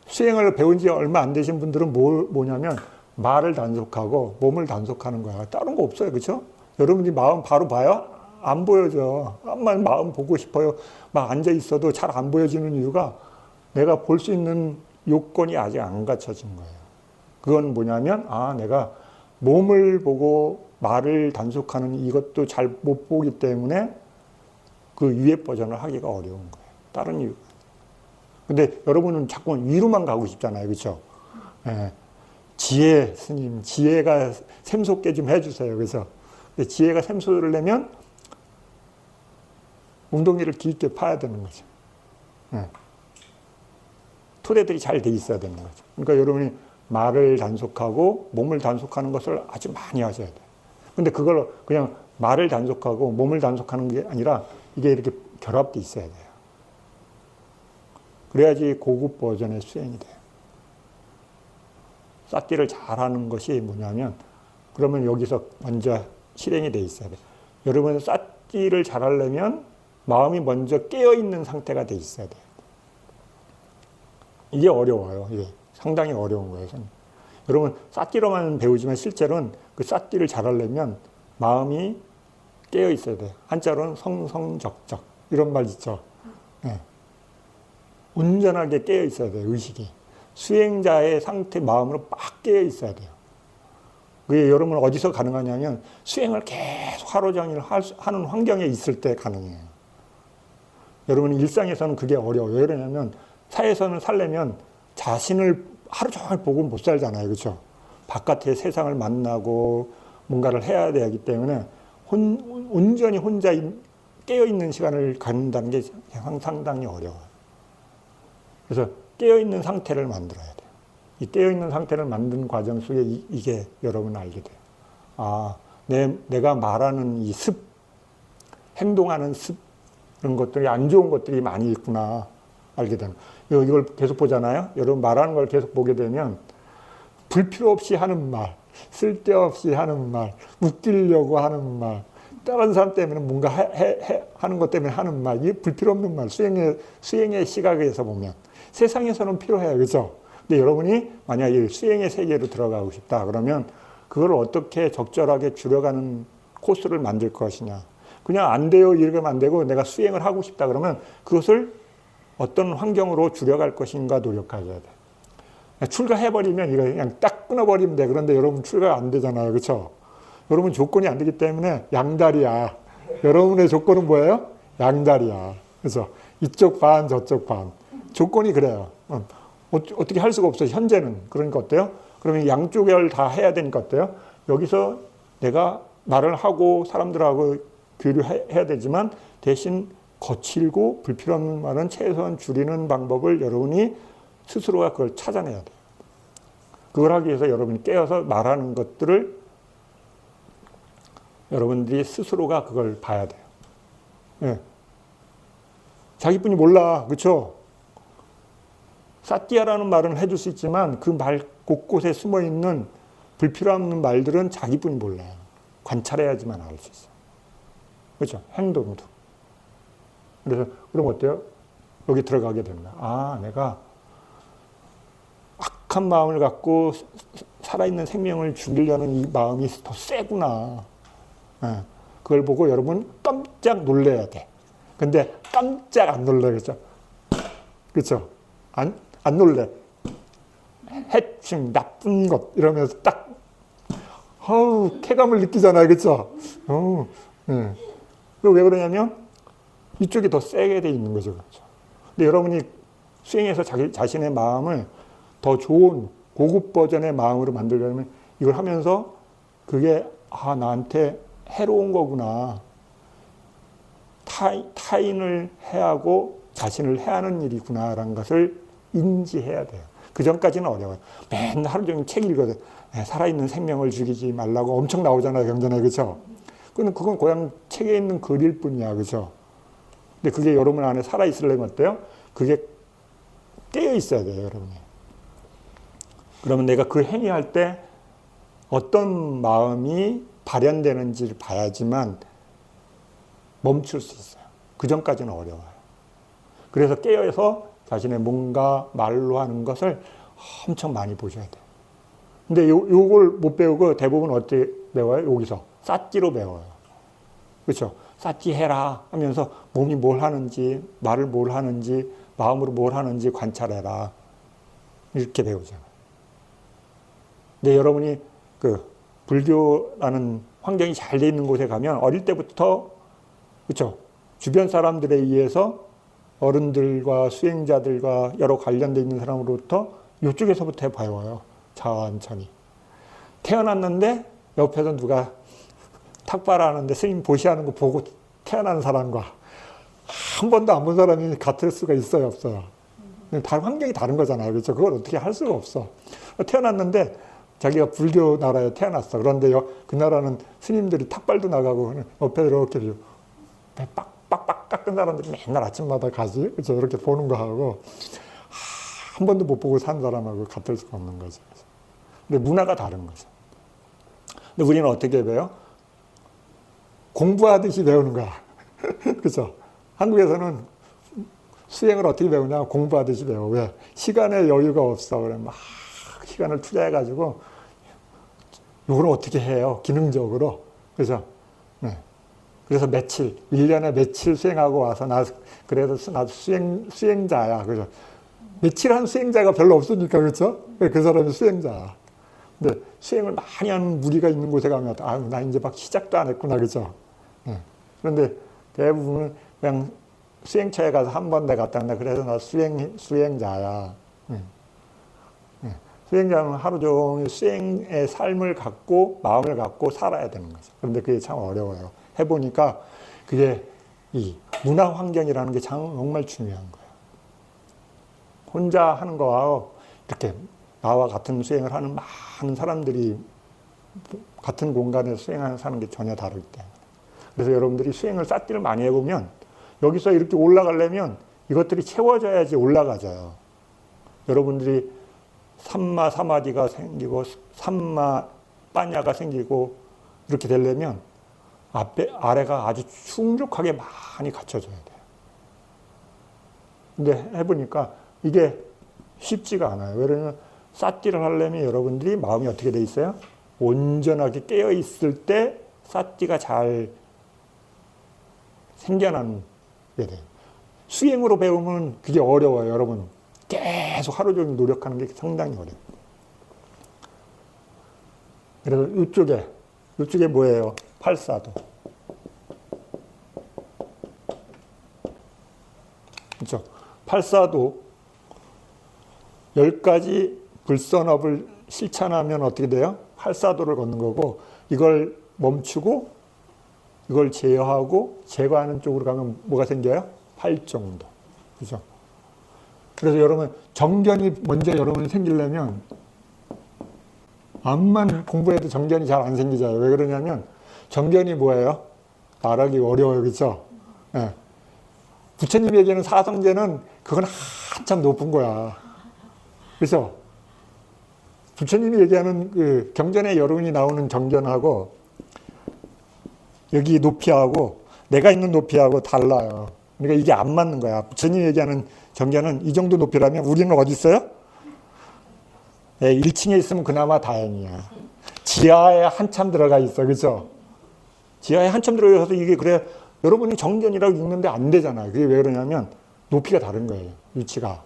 Speaker 2: 수행을 배운 지 얼마 안 되신 분들은 뭐냐면 말을 단속하고 몸을 단속하는 거야. 다른 거 없어요. 그렇죠? 여러분이 마음 바로 봐요? 안 보여져. 마음 보고 싶어요. 막 앉아 있어도 잘 안 보여지는 이유가 내가 볼 수 있는 요건이 아직 안 갖춰진 거예요. 그건 뭐냐면 내가 몸을 보고 말을 단속하는 이것도 잘 못 보기 때문에 그 위에 버전을 하기가 어려운 거예요. 다른 이유가. 근데 여러분은 자꾸 위로만 가고 싶잖아요. 그렇죠? 예. 지혜 스님, 지혜가 샘솟게 좀 해주세요. 그래서 지혜가 샘솟을 내면 웅덩이를 깊게 파야 되는 거죠. 예. 토대들이 잘 돼 있어야 되는 거죠. 그러니까 여러분이 말을 단속하고 몸을 단속하는 것을 아주 많이 하셔야 돼요. 근데 그걸 그냥 말을 단속하고 몸을 단속하는 게 아니라 이게 이렇게 결합돼 있어야 돼요. 그래야지 고급 버전의 수행이 돼요. 쌓기를 잘하는 것이 뭐냐면 그러면 여기서 먼저 실행이 돼 있어야 돼요. 여러분 쌓기를 잘하려면 마음이 먼저 깨어있는 상태가 돼 있어야 돼요. 이게 어려워요. 이게 상당히 어려운 거예요. 여러분 쌓기로만 배우지만 실제로는 그 쌓기를 잘하려면 마음이 깨어 있어야 돼요. 한자로는 성성적적 이런 말 있죠. 네. 온전하게 깨어 있어야 돼요. 의식이. 수행자의 상태 마음으로 빡 깨어 있어야 돼요. 그게 여러분 어디서 가능하냐면 수행을 계속 하루 종일 하는 환경에 있을 때 가능해요. 여러분 일상에서는 그게 어려워요. 왜 그러냐면 사회에서는 살려면 자신을 하루 종일 보고 못 살잖아요. 그렇죠? 바깥의 세상을 만나고 뭔가를 해야 되기 때문에 온전히 혼자 깨어있는 시간을 갖는다는 게 상당히 어려워요. 그래서 깨어있는 상태를 만들어야 돼요. 이 깨어있는 상태를 만드는 과정 속에 이게 여러분 알게 돼요. 내가 말하는 이 행동하는 이런 것들이 안 좋은 것들이 많이 있구나. 알게 되는. 이걸 계속 보잖아요. 여러분 말하는 걸 계속 보게 되면 불필요 없이 하는 말, 쓸데없이 하는 말, 웃기려고 하는 말, 다른 사람 때문에 뭔가 하는 것 때문에 하는 말, 이게 불필요 없는 말, 수행의 시각에서 보면 세상에서는 필요해요. 그렇죠? 근데 여러분이 만약에 수행의 세계로 들어가고 싶다 그러면 그걸 어떻게 적절하게 줄여가는 코스를 만들 것이냐. 그냥 안 돼요 이러면 안 되고 내가 수행을 하고 싶다 그러면 그것을 어떤 환경으로 줄여갈 것인가 노력하셔야 돼. 출가해버리면 이거 그냥 딱 끊어버리면 돼. 그런데 여러분 출가가 안 되잖아요. 그렇죠? 여러분 조건이 안 되기 때문에 양다리야. 여러분의 조건은 뭐예요? 양다리야. 그래서 이쪽 반 저쪽 반. 조건이 그래요. 어떻게 할 수가 없어요. 현재는. 그러니까 어때요? 그러면 양쪽을 다 해야 되니까 어때요? 여기서 내가 말을 하고 사람들하고 교류해야 되지만 대신 거칠고 불필요한 말은 최소한 줄이는 방법을 여러분이 스스로가 그걸 찾아내야 돼요. 그걸 하기 위해서 여러분이 깨어서 말하는 것들을 여러분들이 스스로가 그걸 봐야 돼요. 예. 자기뿐이 몰라. 그렇죠? 사띠아라는 말은 해줄 수 있지만 그 말 곳곳에 숨어있는 불필요한 말들은 자기뿐이 몰라요. 관찰해야지만 알 수 있어요. 그렇죠? 행동도. 그래서 그럼 어때요? 여기 들어가게 됩니다. 아, 내가 악한 마음을 갖고 살아있는 생명을 죽이려는 이 마음이 더 세구나. 예. 그걸 보고 여러분 깜짝 놀래야 돼. 근데 깜짝 안 놀래. 그렇죠? 그렇죠? 안 놀래. 해충, 나쁜 것 이러면서 딱 쾌감을 느끼잖아요. 그렇죠? 네. 왜 그러냐면 이쪽이 더 세게 돼 있는 거죠. 그렇죠? 근데 여러분이 수행해서 자신의 마음을 더 좋은 고급 버전의 마음으로 만들려면 이걸 하면서 그게 나한테 해로운 거구나. 타인을 해하고 자신을 해하는 일이구나라는 것을 인지해야 돼요. 그 전까지는 어려워요. 맨날 하루 종일 책 읽어도 살아있는 생명을 죽이지 말라고 엄청 나오잖아요. 경전에. 그렇죠? 그건 그냥 책에 있는 글일 뿐이야. 그렇죠? 근데 그게 여러분 안에 살아있으려면 어때요? 그게 깨어 있어야 돼요. 여러분이. 그러면 내가 그 행위할 때 어떤 마음이 발현되는지를 봐야지만 멈출 수 있어요. 그 전까지는 어려워요. 그래서 깨어서 자신의 뭔가 말로 하는 것을 엄청 많이 보셔야 돼요. 근데 요걸 못 배우고 대부분 어떻게 배워요? 여기서 쌌지로 배워요. 그렇죠? 쌌지 해라 하면서 몸이 뭘 하는지, 말을 뭘 하는지, 마음으로 뭘 하는지 관찰해라. 이렇게 배우잖아요. 근데 여러분이 그 불교라는 환경이 잘 돼 있는 곳에 가면 어릴 때부터 그렇죠? 주변 사람들에 의해서 어른들과 수행자들과 여러 관련돼 있는 사람으로부터 이쪽에서부터 배워요. 천천히. 태어났는데 옆에서 누가 탁발하는데 스님 보시하는 거 보고 태어난 사람과 한 번도 안 본 사람이 같을 수가 있어요, 없어요? 다 환경이 다른 거잖아요. 그렇죠? 그걸 어떻게 할 수가 없어. 태어났는데 자기가 불교 나라에 태어났어. 그런데 그 나라는 스님들이 탁발도 나가고 옆에 이렇게 빡빡 깎은 사람들이 맨날 아침마다 가지. 그렇죠? 이렇게 보는 거 하고 한 번도 못 보고 산 사람하고 같을 수가 없는 거죠. 근데 문화가 다른 거죠. 근데 우리는 어떻게 배워요? 공부하듯이 배우는 거야. 그렇죠? 한국에서는 수행을 어떻게 배우냐? 공부하듯이 배워. 왜? 시간에 여유가 없어. 그래 막 시간을 투자해가지고 이걸 어떻게 해요? 기능적으로. 그래서 네. 그래서 1년에 며칠 수행하고 와서 그래도 나도 수행자야. 그죠? 며칠 한 수행자가 별로 없으니까, 그렇죠? 그 사람이 수행자야. 근데 수행을 많이 하는 무리가 있는 곳에 가면, 나 이제 막 시작도 안 했구나, 그죠? 네. 그런데 대부분은 그냥 수행처에 가서 한 번 내가 갔다 왔다. 그래서 나 수행자야. 네. 네. 수행자는 하루 종일 수행의 삶을 갖고, 마음을 갖고 살아야 되는 거죠. 그런데 그게 참 어려워요. 해보니까 그게 이 문화 환경이라는 게 정말 중요한 거예요. 혼자 하는 거와 이렇게 나와 같은 수행을 하는 많은 사람들이 같은 공간에서 수행하는 사는 게 전혀 다르기 때문에. 그래서 여러분들이 수행을 쌌디를 많이 해보면 여기서 이렇게 올라가려면 이것들이 채워져야지 올라가져요. 여러분들이 삼마 사마디가 생기고 삼마 빠냐가 생기고 이렇게 되려면 아래가 아주 충족하게 많이 갖춰져야 돼요. 근데 해보니까 이게 쉽지가 않아요. 왜냐면 쌌디를 하려면 여러분들이 마음이 어떻게 돼 있어요? 온전하게 깨어 있을 때 쌌디가 잘 생겨나는 게 돼요. 수행으로 배우면 그게 어려워요, 여러분. 계속 하루 종일 노력하는 게 상당히 어려워요. 그래서 이쪽에 뭐예요? 팔사도. 그렇죠? 팔사도 10가지 불선업을 실천하면 어떻게 돼요? 팔사도를 걷는 거고, 이걸 멈추고 이걸 제어하고 제거하는 쪽으로 가면 뭐가 생겨요? 팔정도. 그죠? 그래서 여러분, 정견이 먼저 여러분이 생기려면 암만 공부해도 정견이 잘 안 생기잖아요. 왜 그러냐면 정견이 뭐예요? 말하기 어려워요. 그렇죠? 네. 부처님이 얘기하는 사성제는 그건 한참 높은 거야. 그래서 부처님이 얘기하는 그 경전에 여러분이 나오는 정견하고 여기 높이하고 내가 있는 높이하고 달라요. 그러니까 이게 안 맞는 거야. 부처님이 얘기하는 정견은 이 정도 높이라면 우리는 어디 있어요? 네, 1층에 있으면 그나마 다행이야. 지하에 한참 들어가 있어. 그렇죠? 지하에 한참 들어가서 이게 그래 여러분이 정견이라고 읽는데 안 되잖아요. 그게 왜 그러냐면 높이가 다른 거예요. 위치가.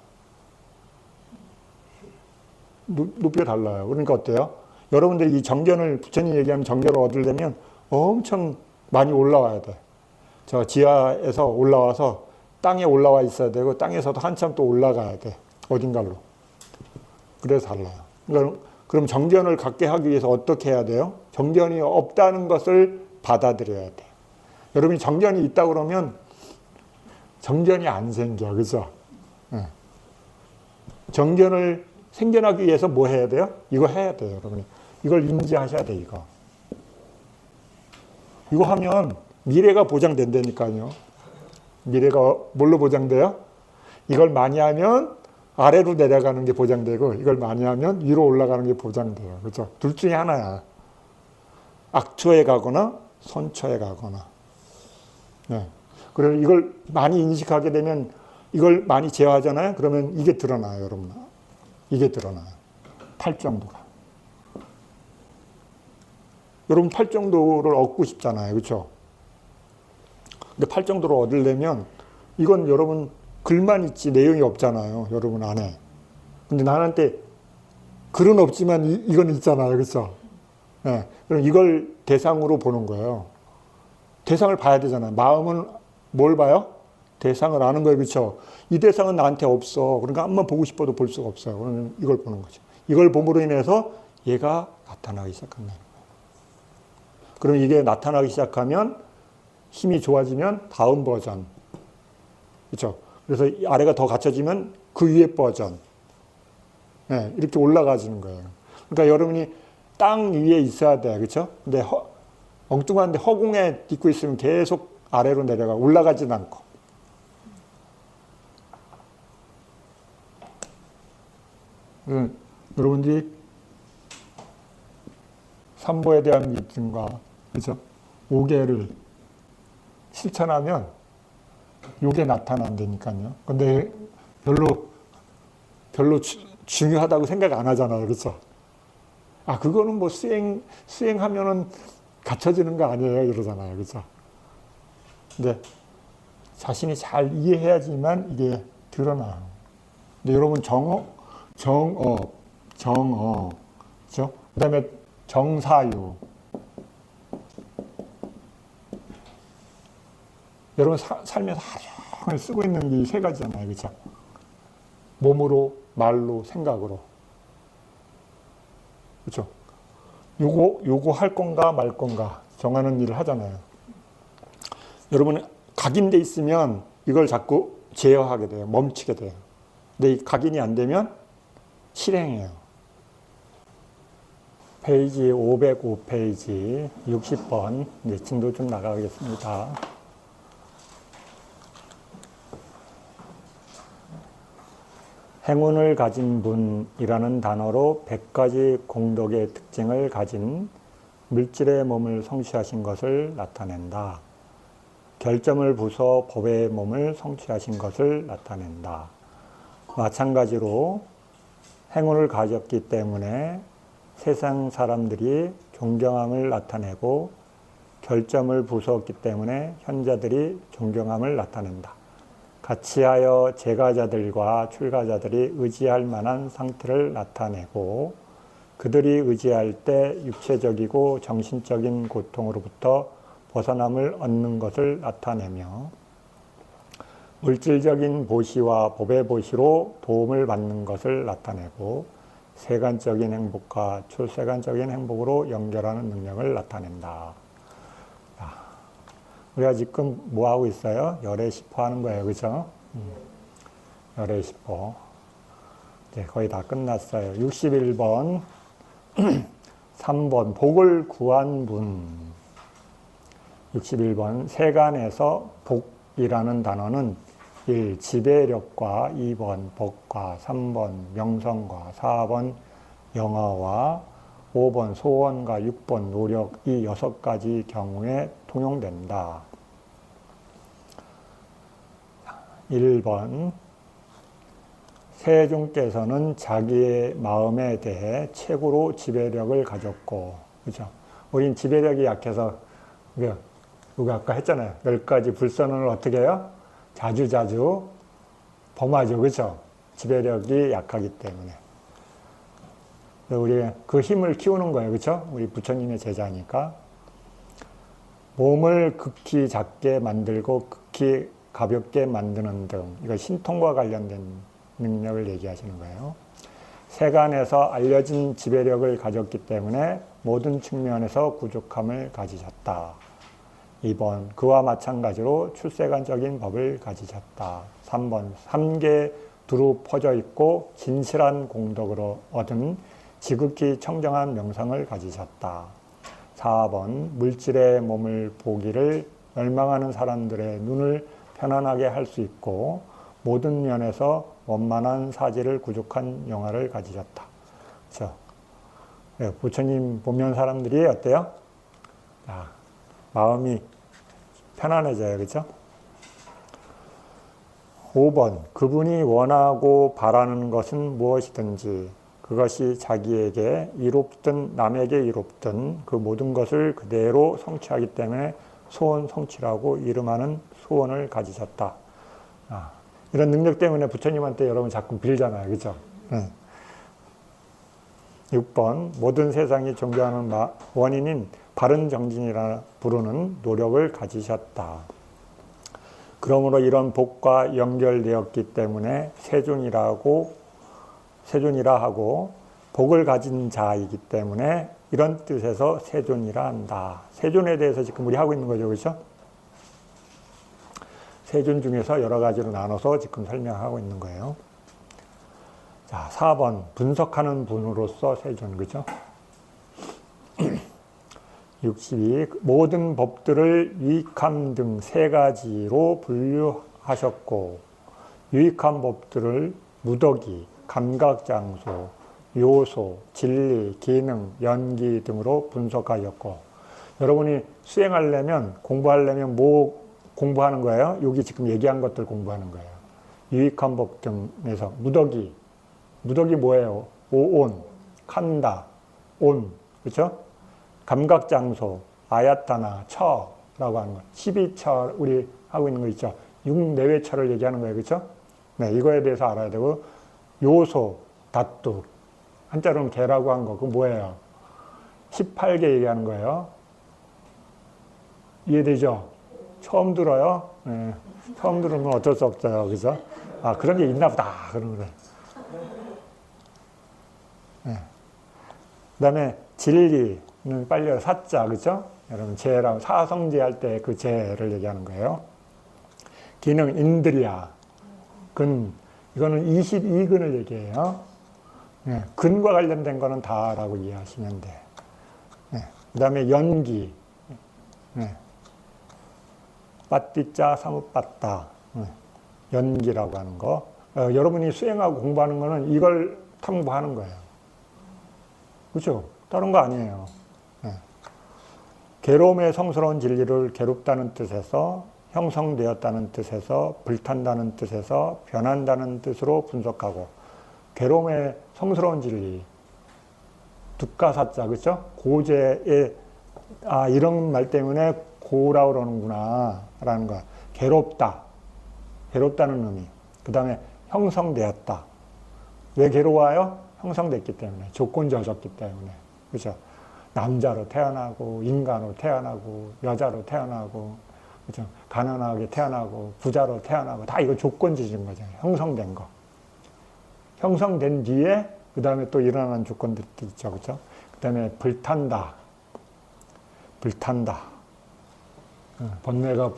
Speaker 2: 높이가 달라요. 그러니까 어때요? 여러분들이 이 정견을 부처님 얘기하는 정견을 얻으려면 엄청 많이 올라와야 돼. 저 지하에서 올라와서 땅에 올라와 있어야 되고 땅에서도 한참 또 올라가야 돼. 어딘가로. 그래서 달라요. 그럼 정견을 갖게 하기 위해서 어떻게 해야 돼요? 정견이 없다는 것을 받아들여야 돼. 여러분이 정견이 있다 그러면 정견이 안 생겨. 그죠? 네. 정견을 생겨나기 위해서 뭐 해야 돼요? 이거 해야 돼요. 여러분이. 이걸 인지하셔야 돼. 이거 하면 미래가 보장된다니까요. 미래가 뭘로 보장돼요? 이걸 많이 하면 아래로 내려가는 게 보장되고 이걸 많이 하면 위로 올라가는 게 보장돼요. 그렇죠? 둘 중에 하나야. 악초에 가거나 선초에 가거나. 네. 그래서 이걸 많이 인식하게 되면 이걸 많이 제어하잖아요. 그러면 이게 드러나요, 여러분. 이게 드러나요. 팔정도가. 여러분 팔정도를 얻고 싶잖아요. 그렇죠? 근데 팔정도를 얻으려면 이건 여러분 글만 있지 내용이 없잖아요. 여러분 안에. 근데 나한테 글은 없지만 이건 있잖아요. 그렇죠? 네. 그럼 이걸 대상으로 보는 거예요. 대상을 봐야 되잖아요. 마음은 뭘 봐요? 대상을 아는 거예요. 그렇죠? 이 대상은 나한테 없어. 그러니까 한번 보고 싶어도 볼 수가 없어요. 그러면 이걸 보는 거죠. 이걸 봄으로 인해서 얘가 나타나기 시작한다는 거예요. 그럼 이게 나타나기 시작하면 힘이 좋아지면 다음 버전. 그렇죠? 그래서 아래가 더 갖춰지면 그 위에 버전. 네, 이렇게 올라가지는 거예요. 그러니까 여러분이 땅 위에 있어야 돼. 그렇죠? 근데 엉뚱한데 허공에 딛고 있으면 계속 아래로 내려가 올라가진 않고. 여러분들이 삼보에 대한 믿음과 그죠? 5개를 실천하면 요게 나타난다니까요. 근데 별로 중요하다고 생각 안 하잖아요. 그렇죠? 아, 그거는 뭐 수행하면은 갖춰지는 거 아니에요. 이러잖아요. 그렇죠? 근데 자신이 잘 이해해야지만 이게 드러나요. 근데 여러분 정업, 그렇죠? 그다음에 정사유. 여러분 살면서 하루 종일 쓰고 있는 게 세 가지잖아요. 그렇죠? 몸으로, 말로, 생각으로. 그렇죠? 요거 할 건가 말 건가 정하는 일을 하잖아요. 여러분 각인돼 있으면 이걸 자꾸 제어하게 돼요. 멈추게 돼요. 근데 이 각인이 안 되면 실행해요. 페이지 505페이지 60번 이제 진도 좀 나가겠습니다. 행운을 가진 분이라는 단어로 100가지 공덕의 특징을 가진 물질의 몸을 성취하신 것을 나타낸다. 결점을 부숴 법의 몸을 성취하신 것을 나타낸다. 마찬가지로 행운을 가졌기 때문에 세상 사람들이 존경함을 나타내고 결점을 부수었기 때문에 현자들이 존경함을 나타낸다. 같이하여 제가자들과 출가자들이 의지할 만한 상태를 나타내고 그들이 의지할 때 육체적이고 정신적인 고통으로부터 벗어남을 얻는 것을 나타내며 물질적인 보시와 법의 보시로 도움을 받는 것을 나타내고 세간적인 행복과 출세간적인 행복으로 연결하는 능력을 나타낸다. 우리가 지금 뭐 하고 있어요? 열애시포 하는 거예요. 그죠? 열애시포. 이제 거의 다 끝났어요. 61번. 3번. 복을 구한 분. 61번. 세간에서 복이라는 단어는 1. 지배력과 2번 복과 3번 명성과 4번 영화와 5번 소원과 6번 노력 이 6가지 경우에 통용된다. 1번 세종께서는 자기의 마음에 대해 최고로 지배력을 가졌고, 그렇죠? 우린 지배력이 약해서 우리가 아까 했잖아요. 10가지 불선을 어떻게 해요? 자주자주 범하죠. 그렇죠? 지배력이 약하기 때문에. 우리 그 힘을 키우는 거예요. 그렇죠? 우리 부처님의 제자니까. 몸을 극히 작게 만들고 극히 가볍게 만드는 등 이거 신통과 관련된 능력을 얘기하시는 거예요. 세간에서 알려진 지배력을 가졌기 때문에 모든 측면에서 부족함을 가지셨다. 2번 그와 마찬가지로 출세간적인 법을 가지셨다. 3번 삼계 두루 퍼져 있고 진실한 공덕으로 얻은 지극히 청정한 명성을 가지셨다. 4번 물질의 몸을 보기를 열망하는 사람들의 눈을 편안하게 할 수 있고 모든 면에서 원만한 사지를 구족한 영화를 가지셨다. 그렇죠? 네, 부처님 보면 사람들이 어때요? 마음이 편안해져요. 그렇죠? 5번 그분이 원하고 바라는 것은 무엇이든지 그것이 자기에게 이롭든 남에게 이롭든 그 모든 것을 그대로 성취하기 때문에 소원 성취라고 이름하는 소원을 가지셨다. 이런 능력 때문에 부처님한테 여러분 자꾸 빌잖아요. 그렇죠? 6번 모든 세상이 존경하는 원인인 바른 정진이라 부르는 노력을 가지셨다. 그러므로 이런 복과 연결되었기 때문에 세존이라 하고 복을 가진 자이기 때문에 이런 뜻에서 세존이라 한다. 세존에 대해서 지금 우리 하고 있는 거죠. 그렇죠? 세존 중에서 여러 가지로 나눠서 지금 설명하고 있는 거예요. 자, 4번 분석하는 분으로서 세존. 그죠? 62. 모든 법들을 유익함 등 3가지로 분류하셨고 유익한 법들을 무더기, 감각장소, 요소, 진리, 기능, 연기 등으로 분석하였고 여러분이 수행하려면 공부하려면 뭐 공부하는 거예요? 여기 지금 얘기한 것들 공부하는 거예요. 유익한 법 등에서 무더기 뭐예요? 오온, 칸다, 온, 그렇죠? 감각장소, 아야타나, 처라고 하는 거. 12처 우리 하고 있는 거 있죠? 6내외처를 얘기하는 거예요. 그렇죠? 네, 이거에 대해서 알아야 되고 요소, 다투, 한자로는 개라고 한 거, 그거 뭐예요? 18개 얘기하는 거예요. 이해되죠? 처음 들어요? 네. 처음 들으면 어쩔 수 없어요. 그죠? 그런 게 있나 보다. 그런 거래. 네. 그 다음에 진리는 빨리 사자, 그죠? 여러분, 재라고, 사성제 할 때 그 재를 얘기하는 거예요. 기능, 인드리아, 근, 이거는 22근을 얘기해요. 네. 근과 관련된 거는 다라고 이해하시면 돼. 네. 그 다음에 연기, 네. 빠띠자 사무빠따, 연기라고 하는 거. 여러분이 수행하고 공부하는 거는 이걸 탐구하는 거예요. 그렇죠? 다른 거 아니에요. 네. 괴로움의 성스러운 진리를 괴롭다는 뜻에서 형성되었다는 뜻에서 불탄다는 뜻에서 변한다는 뜻으로 분석하고 괴로움의 성스러운 진리 두가사자 그렇죠? 고제의 이런 말 때문에 고라 그러는구나 라는 거야. 괴롭다. 괴롭다는 의미. 그 다음에 형성되었다. 왜 괴로워요? 형성됐기 때문에. 조건져졌기 때문에. 그죠? 남자로 태어나고, 인간으로 태어나고, 여자로 태어나고, 그죠? 가난하게 태어나고, 부자로 태어나고, 다 이거 조건지진 거죠. 형성된 거. 형성된 뒤에, 그 다음에 또 일어나는 조건들도 있죠. 그죠? 그 다음에 불탄다. 불탄다. 번뇌가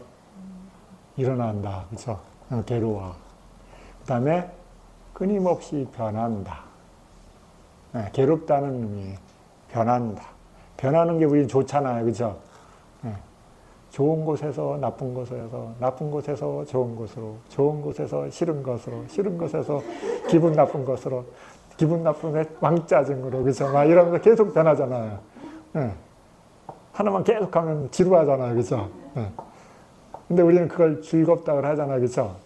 Speaker 2: 일어난다. 그죠? 괴로워. 그 다음에 끊임없이 변한다. 괴롭다는 의미에 변한다. 변하는 게 우리 좋잖아요. 그죠? 좋은 곳에서 나쁜 곳에서, 나쁜 곳에서 좋은 곳으로, 좋은 곳에서 싫은 것으로, 싫은 곳에서 기분 나쁜 것으로, 기분 나쁜 왕짜증으로, 그죠? 막 이러면서 계속 변하잖아요. 하나만 계속 하면 지루하잖아요. 그죠? 근데 우리는 그걸 즐겁다고 하잖아요. 그죠?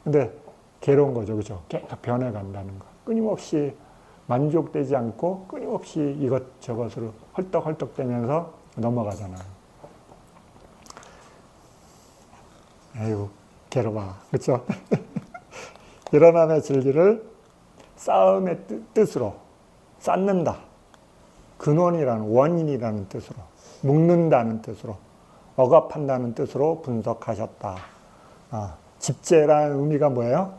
Speaker 2: 근데 괴로운 거죠. 그죠? 계속 변해간다는 거. 끊임없이 만족되지 않고 끊임없이 이것저것으로 헐떡헐떡대면서 넘어가잖아요. 아이고, 괴로워. 그쵸? 일어남의 진리를 싸움의 뜻으로 쌓는다. 근원이라는, 원인이라는 뜻으로, 묶는다는 뜻으로, 억압한다는 뜻으로 분석하셨다. 집재라는 의미가 뭐예요?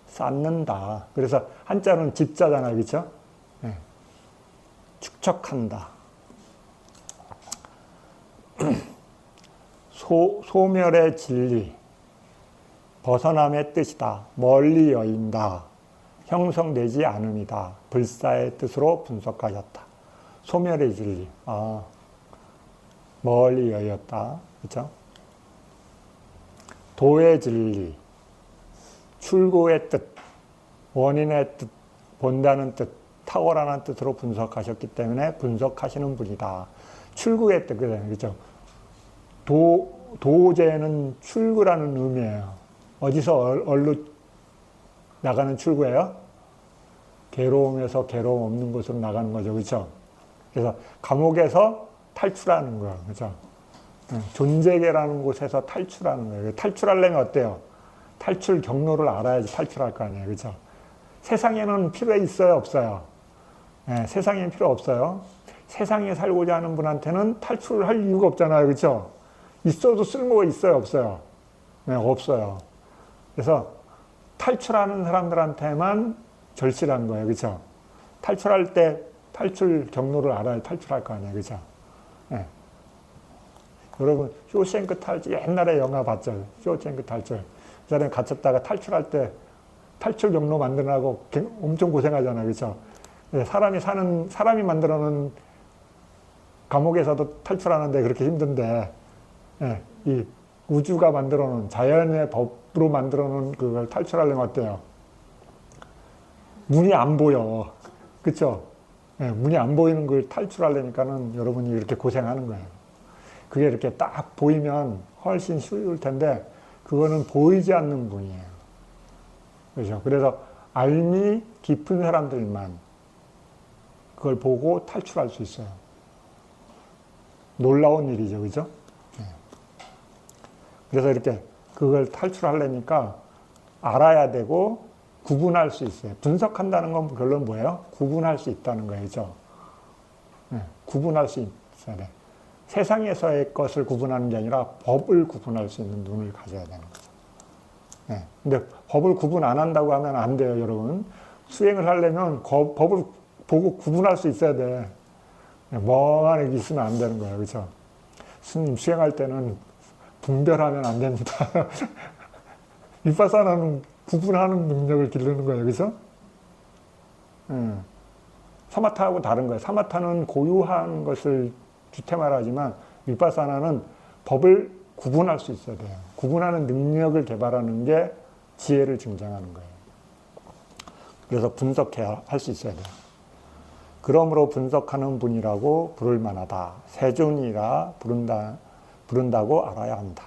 Speaker 2: 쌓는다. 그래서 한자는 집자잖아요. 그렇죠? 축적한다. 소멸의 진리, 벗어남의 뜻이다. 멀리 여인다. 형성되지 않음이다. 불사의 뜻으로 분석하셨다. 소멸의 진리. 멀리 여였다. 그렇죠? 도의 진리. 출구의 뜻, 원인의 뜻, 본다는 뜻, 탁월한 뜻으로 분석하셨기 때문에 분석하시는 분이다. 출구의 뜻, 그죠? 도제는 출구라는 의미예요. 어디서 어디로 나가는 출구예요? 괴로움에서 괴로움 없는 곳으로 나가는 거죠. 그렇죠? 그래서 감옥에서 탈출하는 거예요. 그렇죠? 존재계라는 곳에서 탈출하는 거예요. 탈출하려면 어때요? 탈출 경로를 알아야지 탈출할 거 아니에요. 그렇죠? 세상에는 필요 있어요, 없어요? 세상에는 필요 없어요. 세상에 살고자 하는 분한테는 탈출을 할 이유가 없잖아요. 그렇죠? 있어도 쓸모가 있어요, 없어요? 없어요. 그래서 탈출하는 사람들한테만 절실한 거예요. 그렇죠? 탈출할 때 탈출 경로를 알아야 탈출할 거 아니에요. 그렇죠? 여러분 쇼생크 탈출 옛날에 영화 봤죠? 쇼생크 탈출. 그 사람이 갇혔다가 탈출할 때 탈출 경로 만들라고 엄청 고생하잖아요. 그렇죠? 사람이 만들어 놓은 감옥에서도 탈출하는데 그렇게 힘든데 이 우주가 만들어 놓은 자연의 법으로 만들어 놓은 그걸 탈출하려면 어때요? 문이 안 보여. 그렇죠? 문이 안 보이는 걸 탈출하려니까는 여러분이 이렇게 고생하는 거예요. 그게 이렇게 딱 보이면 훨씬 쉬울 텐데 그거는 보이지 않는 분이에요. 그렇죠? 그래서 알미 깊은 사람들만 그걸 보고 탈출할 수 있어요. 놀라운 일이죠. 그죠? 그래서 이렇게 그걸 탈출하려니까 알아야 되고 구분할 수 있어요. 분석한다는 건 결론 뭐예요? 구분할 수 있다는 거예요. 그죠? 구분할 수 있어야 돼. 세상에서의 것을 구분하는 게 아니라 법을 구분할 수 있는 눈을 가져야 되는 거죠. 근데 법을 구분 안 한다고 하면 안 돼요, 여러분. 수행을 하려면 법을 보고 구분할 수 있어야 돼. 멍하니 있으면 안 되는 거예요. 그렇죠? 스님 수행할 때는 분별하면 안 됩니다. 윗바사나는 구분하는 능력을 기르는 거예요. 그렇죠? 사마타하고 다른 거예요. 사마타는 고유한 것을 주테마를 하지만 윗바사나는 법을 구분할 수 있어야 돼요. 구분하는 능력을 개발하는 게 지혜를 증정하는 거예요. 그래서 분석해야 할 수 있어야 돼요. 그러므로 분석하는 분이라고 부를 만하다. 세존이라 부른다고 알아야 한다.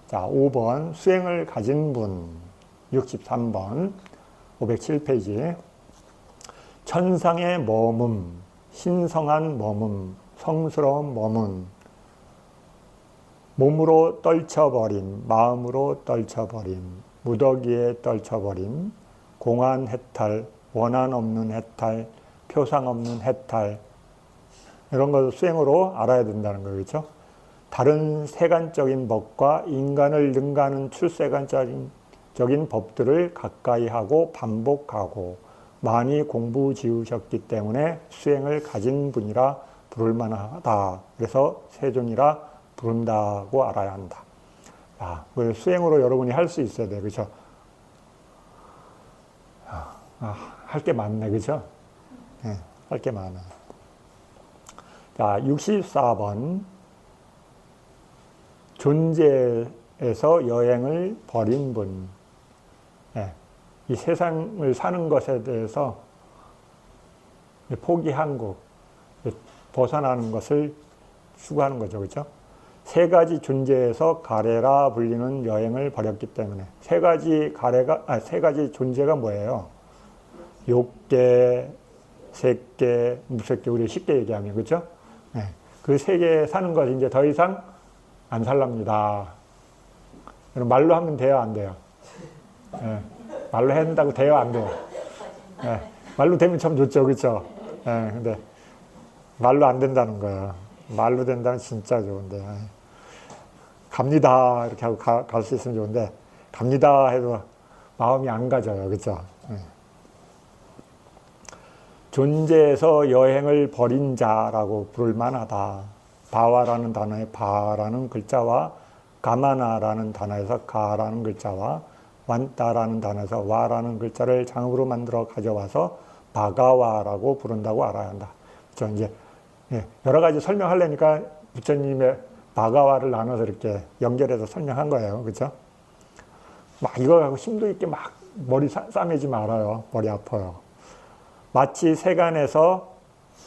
Speaker 2: 자, 5번 수행을 가진 분 63번 507페이지 천상의 머문, 신성한 머문, 성스러운 머문 몸으로 떨쳐버림, 마음으로 떨쳐버림, 무더기에 떨쳐버림, 공안 해탈, 원한 없는 해탈, 표상 없는 해탈, 이런 것을 수행으로 알아야 된다는 거예요. 그렇죠? 다른 세간적인 법과 인간을 능가하는 출세간적인 법들을 가까이 하고 반복하고 많이 공부 지으셨기 때문에 수행을 가진 분이라 부를 만하다. 그래서 세존이라 부른다고 알아야 한다. 그걸 수행으로 여러분이 할 수 있어야 돼요. 그렇죠? 할 게 많네. 그렇죠? 네, 할 게 많아. 자, 64번. 존재에서 여행을 버린 분. 네, 이 세상을 사는 것에 대해서 포기한 것, 벗어나는 것을 추구하는 거죠. 그렇죠? 세 가지 존재에서 가래라 불리는 여행을 버렸기 때문에 세 가지 존재가 뭐예요? 욕계, 색계, 무색계, 우리 쉽게 얘기하면 그렇죠? 네. 그 세 개 사는 것 이제 더 이상 안 살랍니다. 말로 하면 돼요, 안 돼요? 네. 말로 해야 된다고 돼요, 안 돼요? 네. 말로 되면 참 좋죠, 그렇죠? 네. 근데 말로 안 된다는 거예요. 말로 된다면 진짜 좋은데. 갑니다. 이렇게 하고 갈 수 있으면 좋은데, 갑니다 해도 마음이 안 가져요. 그렇죠? 네. 존재에서 여행을 버린 자라고 부를 만하다. 바와라는 단어의 바라는 글자와 가마나라는 단어에서 가라는 글자와 완따라는 단어에서 와라는 글자를 장읍으로 만들어 가져와서 바가와라고 부른다고 알아야 한다. 그렇죠? 이제 여러 가지 설명하려니까 부처님의 바가와를 나눠서 이렇게 연결해서 설명한 거예요. 그렇죠? 막 이거 하고 심도 있게 막 머리 싸매지 말아요. 머리 아파요. 마치 세간에서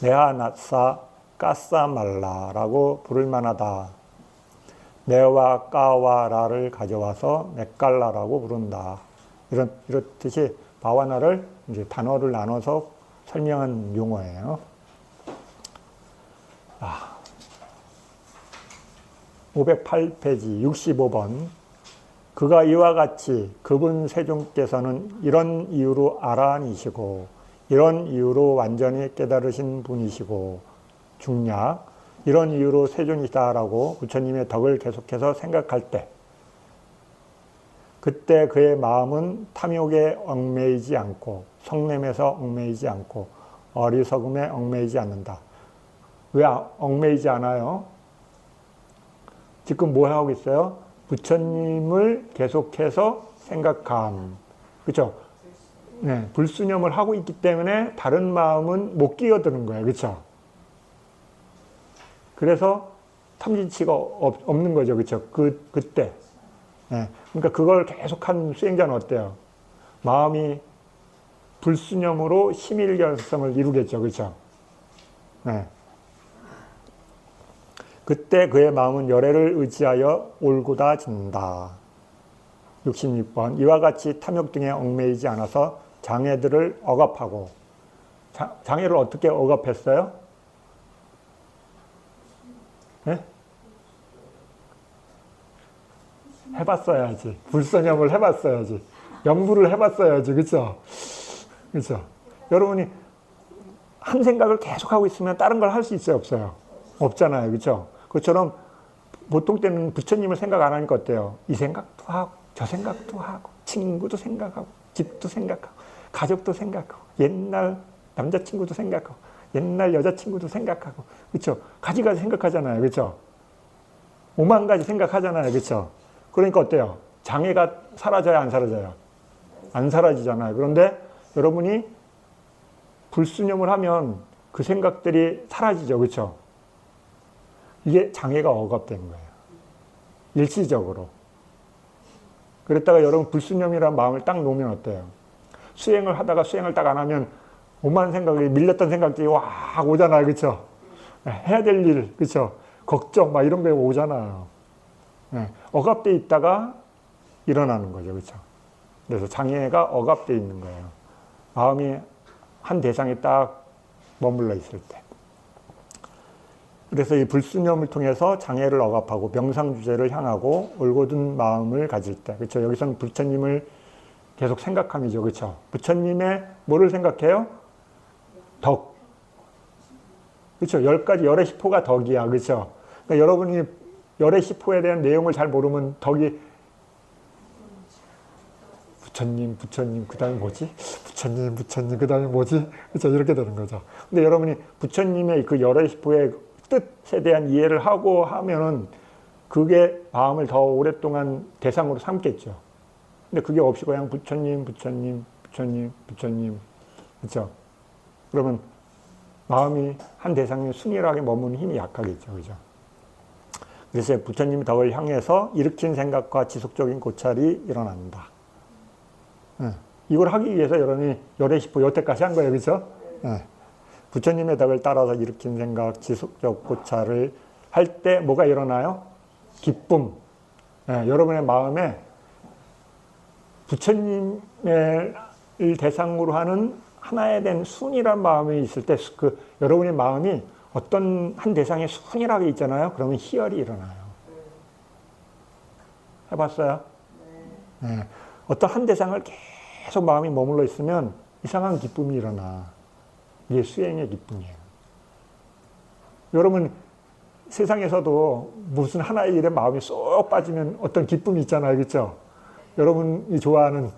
Speaker 2: 네하나사 까사말라라고 부를 만하다. 네와 까와라를 가져와서 메깔라라고 부른다. 이렇듯이 바와나를 이제 단어를 나눠서 설명한 용어예요. 508페이지 65번. 그가 이와 같이 그분 세존께서는 이런 이유로 아라한이시고 이런 이유로 완전히 깨달으신 분이시고 중략 이런 이유로 세존이다라고 부처님의 덕을 계속해서 생각할 때 그때 그의 마음은 탐욕에 얽매이지 않고 성냄에서 얽매이지 않고 어리석음에 얽매이지 않는다. 왜 얽매이지 않아요? 지금 뭐 하고 있어요? 부처님을 계속해서 생각함. 그렇죠? 네, 불수념을 하고 있기 때문에 다른 마음은 못 끼어드는 거예요. 그렇죠? 그래서 탐진치가 없는 거죠. 그렇죠? 그때. 네, 그러니까 그걸 계속한 수행자는 어때요? 마음이 불수념으로 심일결성을 이루겠죠. 그렇죠? 네. 그때 그의 마음은 열애를 의지하여 올고다진다. 66번. 이와 같이 탐욕 등에 얽매이지 않아서 장애들을 억압하고 장애를 어떻게 억압했어요? 네? 해봤어야지. 불선염을 해봤어야지. 연구를 해봤어야지. 그렇죠? 그렇죠? 여러분이 한 생각을 계속하고 있으면 다른 걸 할 수 있어요? 없어요? 없잖아요. 그렇죠? 그것처럼 보통 때는 부처님을 생각 안 하니까 어때요? 이 생각도 하고 저 생각도 하고 친구도 생각하고 집도 생각하고 가족도 생각하고 옛날 남자친구도 생각하고 옛날 여자친구도 생각하고 그렇죠? 가지가지 생각하잖아요. 그렇죠? 오만 가지 생각하잖아요. 그렇죠? 그러니까 어때요? 장애가 사라져요? 안 사라져요? 안 사라지잖아요. 그런데 여러분이 불수념을 하면 그 생각들이 사라지죠. 그렇죠? 이게 장애가 억압된 거예요. 일시적으로. 그랬다가 여러분 불수념이라는 마음을 딱 놓으면 어때요? 수행을 하다가 수행을 딱 안 하면 오만 생각이 밀렸던 생각들이 와 오잖아요. 그렇죠? 해야 될 일, 그렇죠? 걱정 막 이런 게 오잖아요. 네. 억압돼 있다가 일어나는 거죠. 그렇죠? 그래서 장애가 억압돼 있는 거예요. 마음이 한 대상에 딱 머물러 있을 때. 그래서 이 불순염을 통해서 장애를 억압하고 명상주제를 향하고 올곧은 마음을 가질 때, 그렇죠? 여기서는 부처님을 계속 생각함이죠, 그렇죠? 부처님의 뭐를 생각해요? 덕, 그렇죠? 10가지 열의 시포가 덕이야, 그렇죠? 그러니까 여러분이 열의 시포에 대한 내용을 잘 모르면 덕이 부처님, 그 다음에 뭐지? 부처님, 그 다음에 뭐지? 그렇죠? 이렇게 되는 거죠. 근데 여러분이 부처님의 그 열의 시포의 뜻에 대한 이해를 하고 하면은 그게 마음을 더 오랫동안 대상으로 삼겠죠. 근데 그게 없이 그냥 부처님. 그렇죠? 그러면 마음이 한 대상에 순일하게 머무는 힘이 약하겠죠. 그죠? 그래서 부처님 덕을 향해서 일으킨 생각과 지속적인 고찰이 일어난다. 네. 이걸 하기 위해서 여러분이 열애시포 여태까지 한 거예요. 그렇죠? 네. 부처님의 덕을 따라서 일으킨 생각, 지속적 고찰을 할 때 뭐가 일어나요? 기쁨. 네. 여러분의 마음에 부처님을 대상으로 하는 하나에 대한 순이란 마음이 있을 때 여러분의 마음이 어떤 한 대상에 순일하게 있잖아요. 그러면 희열이 일어나요. 해봤어요? 네. 어떤 한 대상을 계속 마음이 머물러 있으면 이상한 기쁨이 일어나. 이게 수행의 기쁨이에요. 여러분 세상에서도 무슨 하나의 일에 마음이 쏙 빠지면 어떤 기쁨이 있잖아요. 그렇죠? 여러분이 좋아하는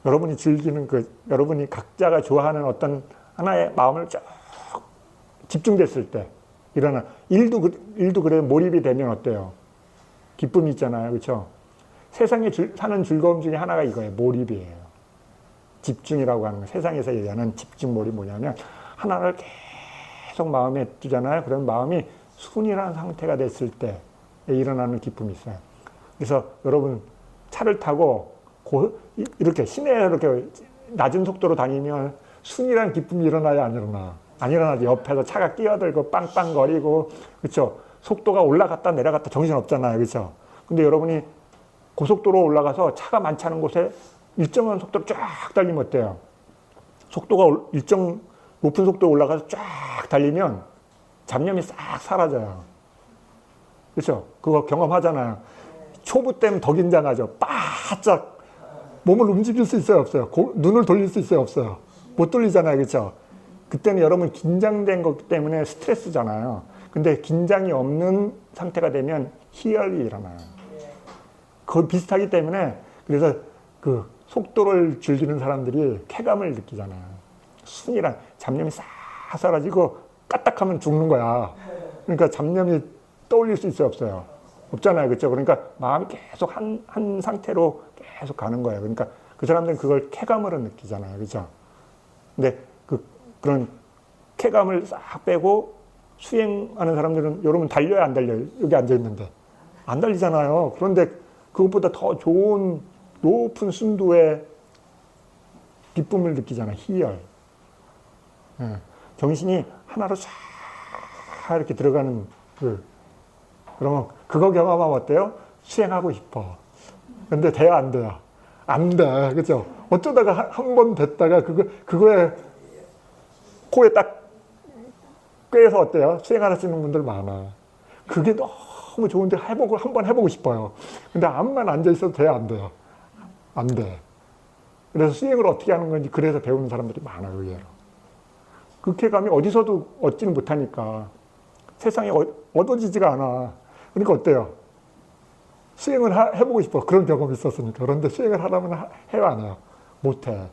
Speaker 2: 여러분이 즐기는 여러분이 각자가 좋아하는 어떤 하나의 마음을 쭉 집중됐을 때 일어나 일도 그래 몰입이 되면 어때요? 기쁨이 있잖아요. 그렇죠? 세상에 사는 즐거움 중에 하나가 이거예요. 몰입이에요. 집중이라고 하는 거. 세상에서 얘기하는 집중 몰입 뭐냐면 하나를 계속 마음에 두잖아요. 그런 마음이 순이라는 상태가 됐을 때 일어나는 기쁨이 있어요. 그래서 여러분 차를 타고 이렇게 시내에 이렇게 낮은 속도로 다니면 순이라는 기쁨이 일어나야 안 일어나? 안 일어나지. 옆에서 차가 끼어들고 빵빵거리고, 그렇죠? 속도가 올라갔다 내려갔다 정신없잖아요. 그렇죠? 근데 여러분이 고속도로 올라가서 차가 많지 않은 곳에 일정한 속도로 쫙 달리면 어때요? 속도가 일정 높은 속도로 올라가서 쫙 달리면 잡념이 싹 사라져요. 그렇죠? 그거 경험하잖아요. 초보 때는 더 긴장하죠. 바짝 몸을 움직일 수 있어요, 없어요? 눈을 돌릴 수 있어요, 없어요? 못 돌리잖아요, 그렇죠? 그때는 여러분 긴장된 것 때문에 스트레스잖아요. 근데 긴장이 없는 상태가 되면 희열이 일어나요. 그거 비슷하기 때문에 그래서 속도를 즐기는 사람들이 쾌감을 느끼잖아요. 순이란 잡념이 싹 사라지고 까딱하면 죽는 거야. 그러니까 잡념이 떠올릴 수 있어요, 없어요? 없잖아요, 그렇죠? 그러니까 마음이 계속 한 상태로 계속 가는 거예요. 그러니까 그 사람들은 그걸 쾌감으로 느끼잖아요, 그렇죠? 근데 그런 쾌감을 싹 빼고 수행하는 사람들은 여러분 달려야 안 달려요? 여기 앉아 있는데 안 달리잖아요. 그런데 그것보다 더 좋은 높은 순도의 기쁨을 느끼잖아요. 희열. 예. 정신이 하나로 쫙 이렇게 들어가는 그러면 그거 경험하면 어때요? 수행하고 싶어. 근데 돼요, 안 돼요? 안 돼. 그죠? 어쩌다가 한 번 됐다가 그거에 코에 딱 꿰서 어때요? 수행하시는 분들 많아. 그게 너무 좋은데 한번 해보고 싶어요. 근데 암만 앉아있어도 돼요, 안 돼요? 안 돼. 그래서 수행을 어떻게 하는 건지 그래서 배우는 사람들이 많아요, 의외로. 그 쾌감이 어디서도 얻지는 못하니까 세상에 얻어지지가 않아. 그러니까 어때요? 수행을 해보고 싶어. 그런 경험이 있었으니까. 그런데 수행을 하려면 해요, 안 해요? 못해.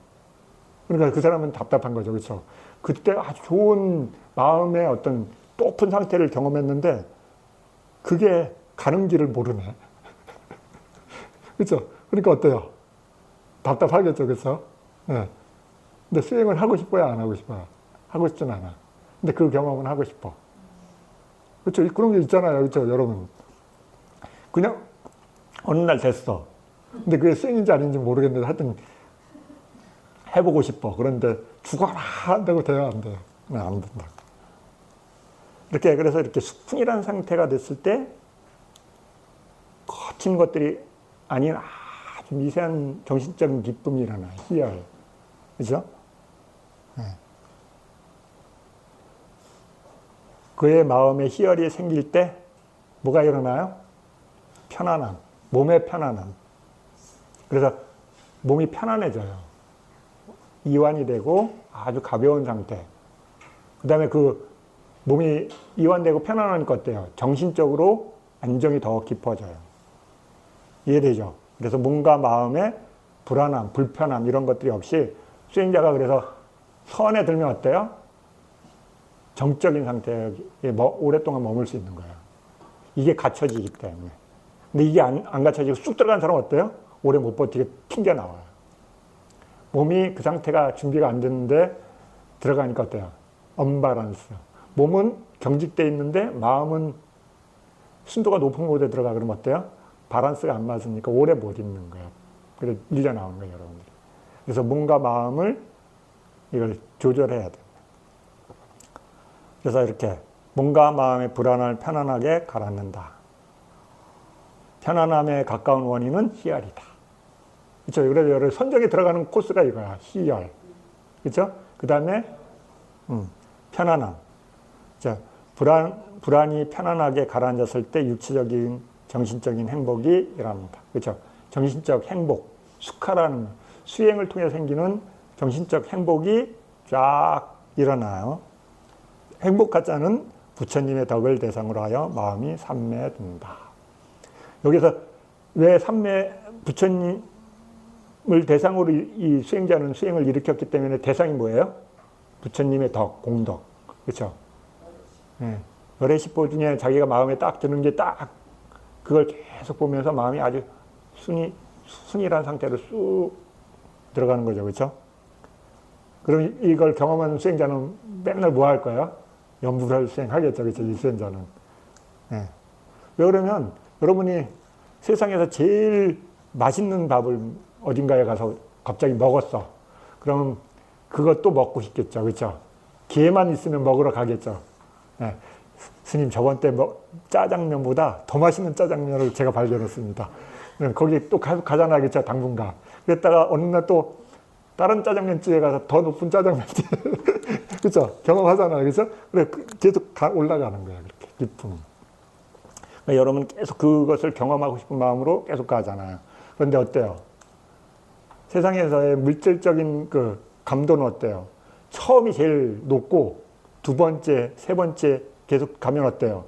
Speaker 2: 그러니까 그 사람은 답답한 거죠. 그렇죠? 그때 아주 좋은 마음의 어떤 높은 상태를 경험했는데 그게 가는 길을 모르네. 그렇죠? 그러니까 어때요? 답답하겠죠. 그렇죠? 네. 근데 수행을 하고 싶어요, 안 하고 싶어요? 하고 싶진 않아. 근데 그 경험은 하고 싶어. 그렇죠? 그런 게 있잖아요. 그렇죠? 여러분. 그냥 어느 날 됐어. 근데 그게 수행인지 아닌지 모르겠는데 하여튼 해보고 싶어. 그런데 죽어라 한다고 돼요, 안 돼요? 안 된다. 그래서 이렇게 수fun이라는 상태가 됐을 때 거친 것들이 아닌 아주 미세한 정신적인 기쁨이 일어나, 희열. 그죠? 네. 그의 마음에 희열이 생길 때 뭐가 일어나요? 편안함, 몸의 편안함. 그래서 몸이 편안해져요. 이완이 되고 아주 가벼운 상태. 그 다음에 그 몸이 이완되고 편안하니까 어때요? 정신적으로 안정이 더 깊어져요. 이해되죠? 그래서 몸과 마음의 불안함, 불편함 이런 것들이 없이 수행자가 그래서 선에 들면 어때요? 정적인 상태에 오랫동안 머물 수 있는 거예요. 이게 갖춰지기 때문에. 근데 이게 안 갖춰지고 쑥 들어간 사람은 어때요? 오래 못 버티게 튕겨나와요. 몸이 그 상태가 준비가 안 됐는데 들어가니까 어때요? 언밸런스. 몸은 경직되어 있는데 마음은 순도가 높은 곳에 들어가 그러면 어때요? 밸런스가 안 맞으니까 오래 못 있는 거예요. 그래서 밀려 나오는 거예요, 여러분들. 그래서 몸과 마음을 이걸 조절해야 돼요. 그래서 이렇게 몸과 마음의 불안을 편안하게 가라앉는다. 편안함에 가까운 원인은 희열이다. 그렇죠? 그래서 여러 선정에 들어가는 코스가 이거야. 희열. 그렇죠? 그 다음에 편안함. 자, 불안이 편안하게 가라앉았을 때 육체적인, 정신적인 행복이 일어납니다. 그렇죠? 정신적 행복, 수카라는 수행을 통해 생기는 정신적 행복이 쫙 일어나요. 행복한 자는 부처님의 덕을 대상으로 하여 마음이 삼매든다. 여기서 왜 부처님을 대상으로 이 수행자는 수행을 일으켰기 때문에 대상이 뭐예요? 부처님의 덕, 공덕. 그렇죠? 네. 열의 십보 중에 자기가 마음에 딱 드는 게 딱 그걸 계속 보면서 마음이 아주 순이란 상태로 쑥 들어가는 거죠. 그렇죠? 그럼 이걸 경험하는 수행자는 맨날 뭐 할 거예요? 염불할 수행하겠죠. 그렇죠? 이 수행자는. 네. 왜 그러면 여러분이 세상에서 제일 맛있는 밥을 어딘가에 가서 갑자기 먹었어. 그럼 그것도 먹고 싶겠죠. 그렇죠? 기회만 있으면 먹으러 가겠죠. 네. 스님 저번 때 짜장면보다 더 맛있는 짜장면을 제가 발견했습니다. 거기 또 가잖아. 그렇죠? 당분간. 그랬다가 어느 날 또 다른 짜장면집에 가서 더 높은 짜장면집. 그렇죠? 경험하잖아요. 그렇죠? 그래 계속 올라가는 거야. 그렇게 깊은. 그러니까 여러분 계속 그것을 경험하고 싶은 마음으로 계속 가잖아요. 그런데 어때요? 세상에서의 물질적인 그 감도는 어때요? 처음이 제일 높고 두 번째, 세 번째 계속 가면 어때요?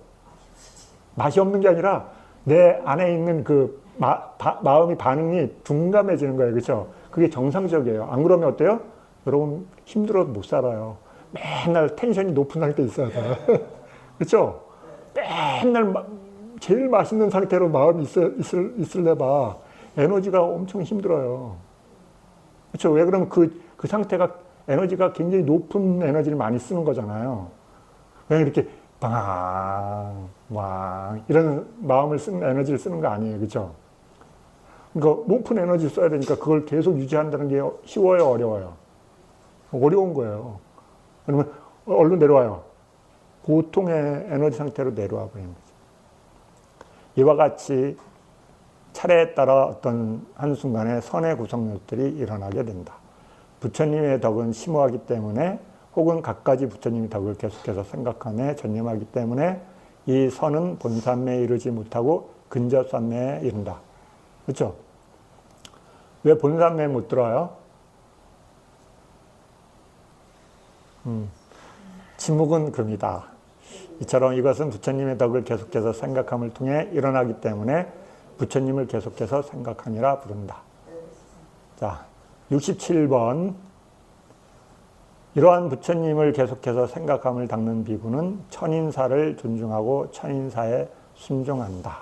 Speaker 2: 맛이 없는 게 아니라 내 안에 있는 그 마음이 반응이 둔감해지는 거예요. 그렇죠? 그게 정상적이에요. 안 그러면 어때요? 여러분 힘들어도 못 살아요. 맨날 텐션이 높은 상태에 있어야 돼요. 그렇죠? 맨날 제일 맛있는 상태로 마음이 있을래봐 에너지가 엄청 힘들어요. 그렇죠? 왜 그러면 그 상태가 에너지가 굉장히 높은 에너지를 많이 쓰는 거잖아요. 왜 이렇게 빵, 왕 이런 마음을 쓰는 에너지를 쓰는 거 아니에요. 그렇죠? 그러니까 높은 에너지 써야 되니까 그걸 계속 유지한다는 게 쉬워요, 어려워요? 어려운 거예요. 그러면 얼른 내려와요. 고통의 에너지 상태로 내려와 버리는 거죠. 이와 같이 차례에 따라 어떤 한순간에 선의 구성력들이 일어나게 된다. 부처님의 덕은 심오하기 때문에 혹은 갖가지 부처님의 덕을 계속해서 생각하며 전념하기 때문에 이 선은 본산매에 이르지 못하고 근접산매에 이른다. 그렇죠? 왜 본산매에 못 들어요? 침묵은 금이다. 이처럼 이것은 부처님의 덕을 계속해서 생각함을 통해 일어나기 때문에 부처님을 계속해서 생각하니라 부른다. 자, 67번. 이러한 부처님을 계속해서 생각함을 닦는 비구는 천인사를 존중하고 천인사에 순종한다.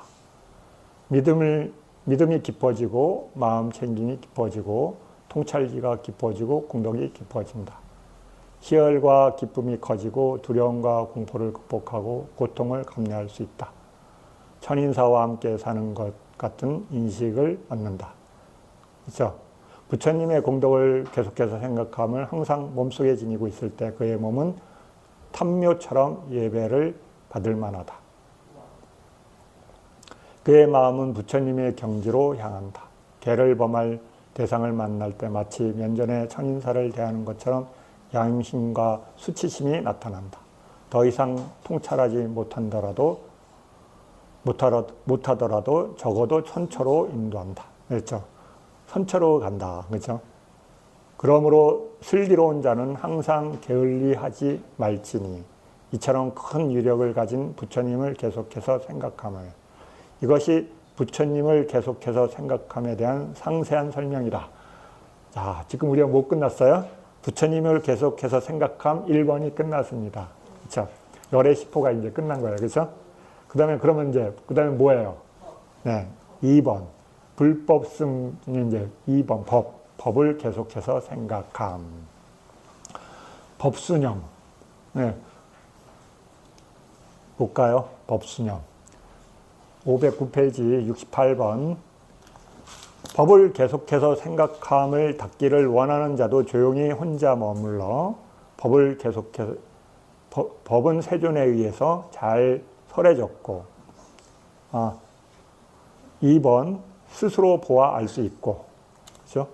Speaker 2: 믿음이 깊어지고 마음 챙김이 깊어지고 통찰기가 깊어지고 공덕이 깊어진다. 희열과 기쁨이 커지고 두려움과 공포를 극복하고 고통을 감내할 수 있다. 천인사와 함께 사는 것 같은 인식을 얻는다. 그렇죠? 부처님의 공덕을 계속해서 생각함을 항상 몸속에 지니고 있을 때 그의 몸은 탐묘처럼 예배를 받을 만하다. 그의 마음은 부처님의 경지로 향한다. 계를 범할 대상을 만날 때 마치 면전에 천인사를 대하는 것처럼 양심과 수치심이 나타난다. 더 이상 통찰하지 못하더라도 적어도 선처로 인도한다. 그렇죠? 선처로 간다. 그렇죠? 그러므로 슬기로운 자는 항상 게을리하지 말지니 이처럼 큰 위력을 가진 부처님을 계속해서 생각함을. 이것이 부처님을 계속해서 생각함에 대한 상세한 설명이다. 자, 지금 우리가 못 끝났어요? 부처님을 계속해서 생각함 1번이 끝났습니다. 그렇죠? 열의 10호가 이제 끝난 거예요. 그렇죠? 그다음에 그러면 이제 그다음에 뭐예요? 네, 2번 불법승이 이제 2번 법을 계속해서 생각함. 법수념. 네. 볼까요? 법수념. 509페이지 68번. 법을 계속해서 생각함을 닫기를 원하는 자도 조용히 혼자 머물러 법은 세존에 의해서 잘 설해졌고, 2번 스스로 보아 알 수 있고, 그렇죠?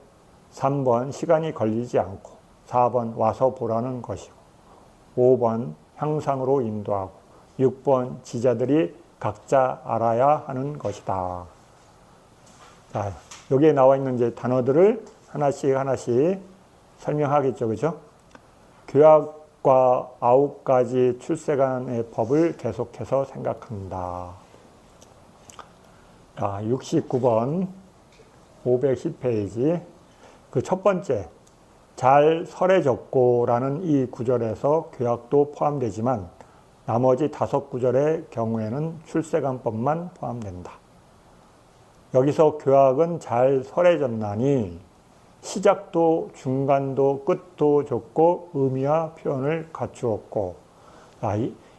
Speaker 2: 3번 시간이 걸리지 않고, 4번 와서 보라는 것이고, 5번 향상으로 인도하고, 6번 지자들이 각자 알아야 하는 것이다. 자, 여기에 나와 있는 이제 단어들을 하나씩 설명하겠죠. 그죠? 교약과 9가지 출세간의 법을 계속해서 생각한다. 자, 69번 510페이지 그 첫 번째 잘 설해졌고라는 이 구절에서 교약도 포함되지만 나머지 5구절의 경우에는 출세간법만 포함된다. 여기서 교약은 잘 설해졌나니 시작도 중간도 끝도 좋고 의미와 표현을 갖추었고,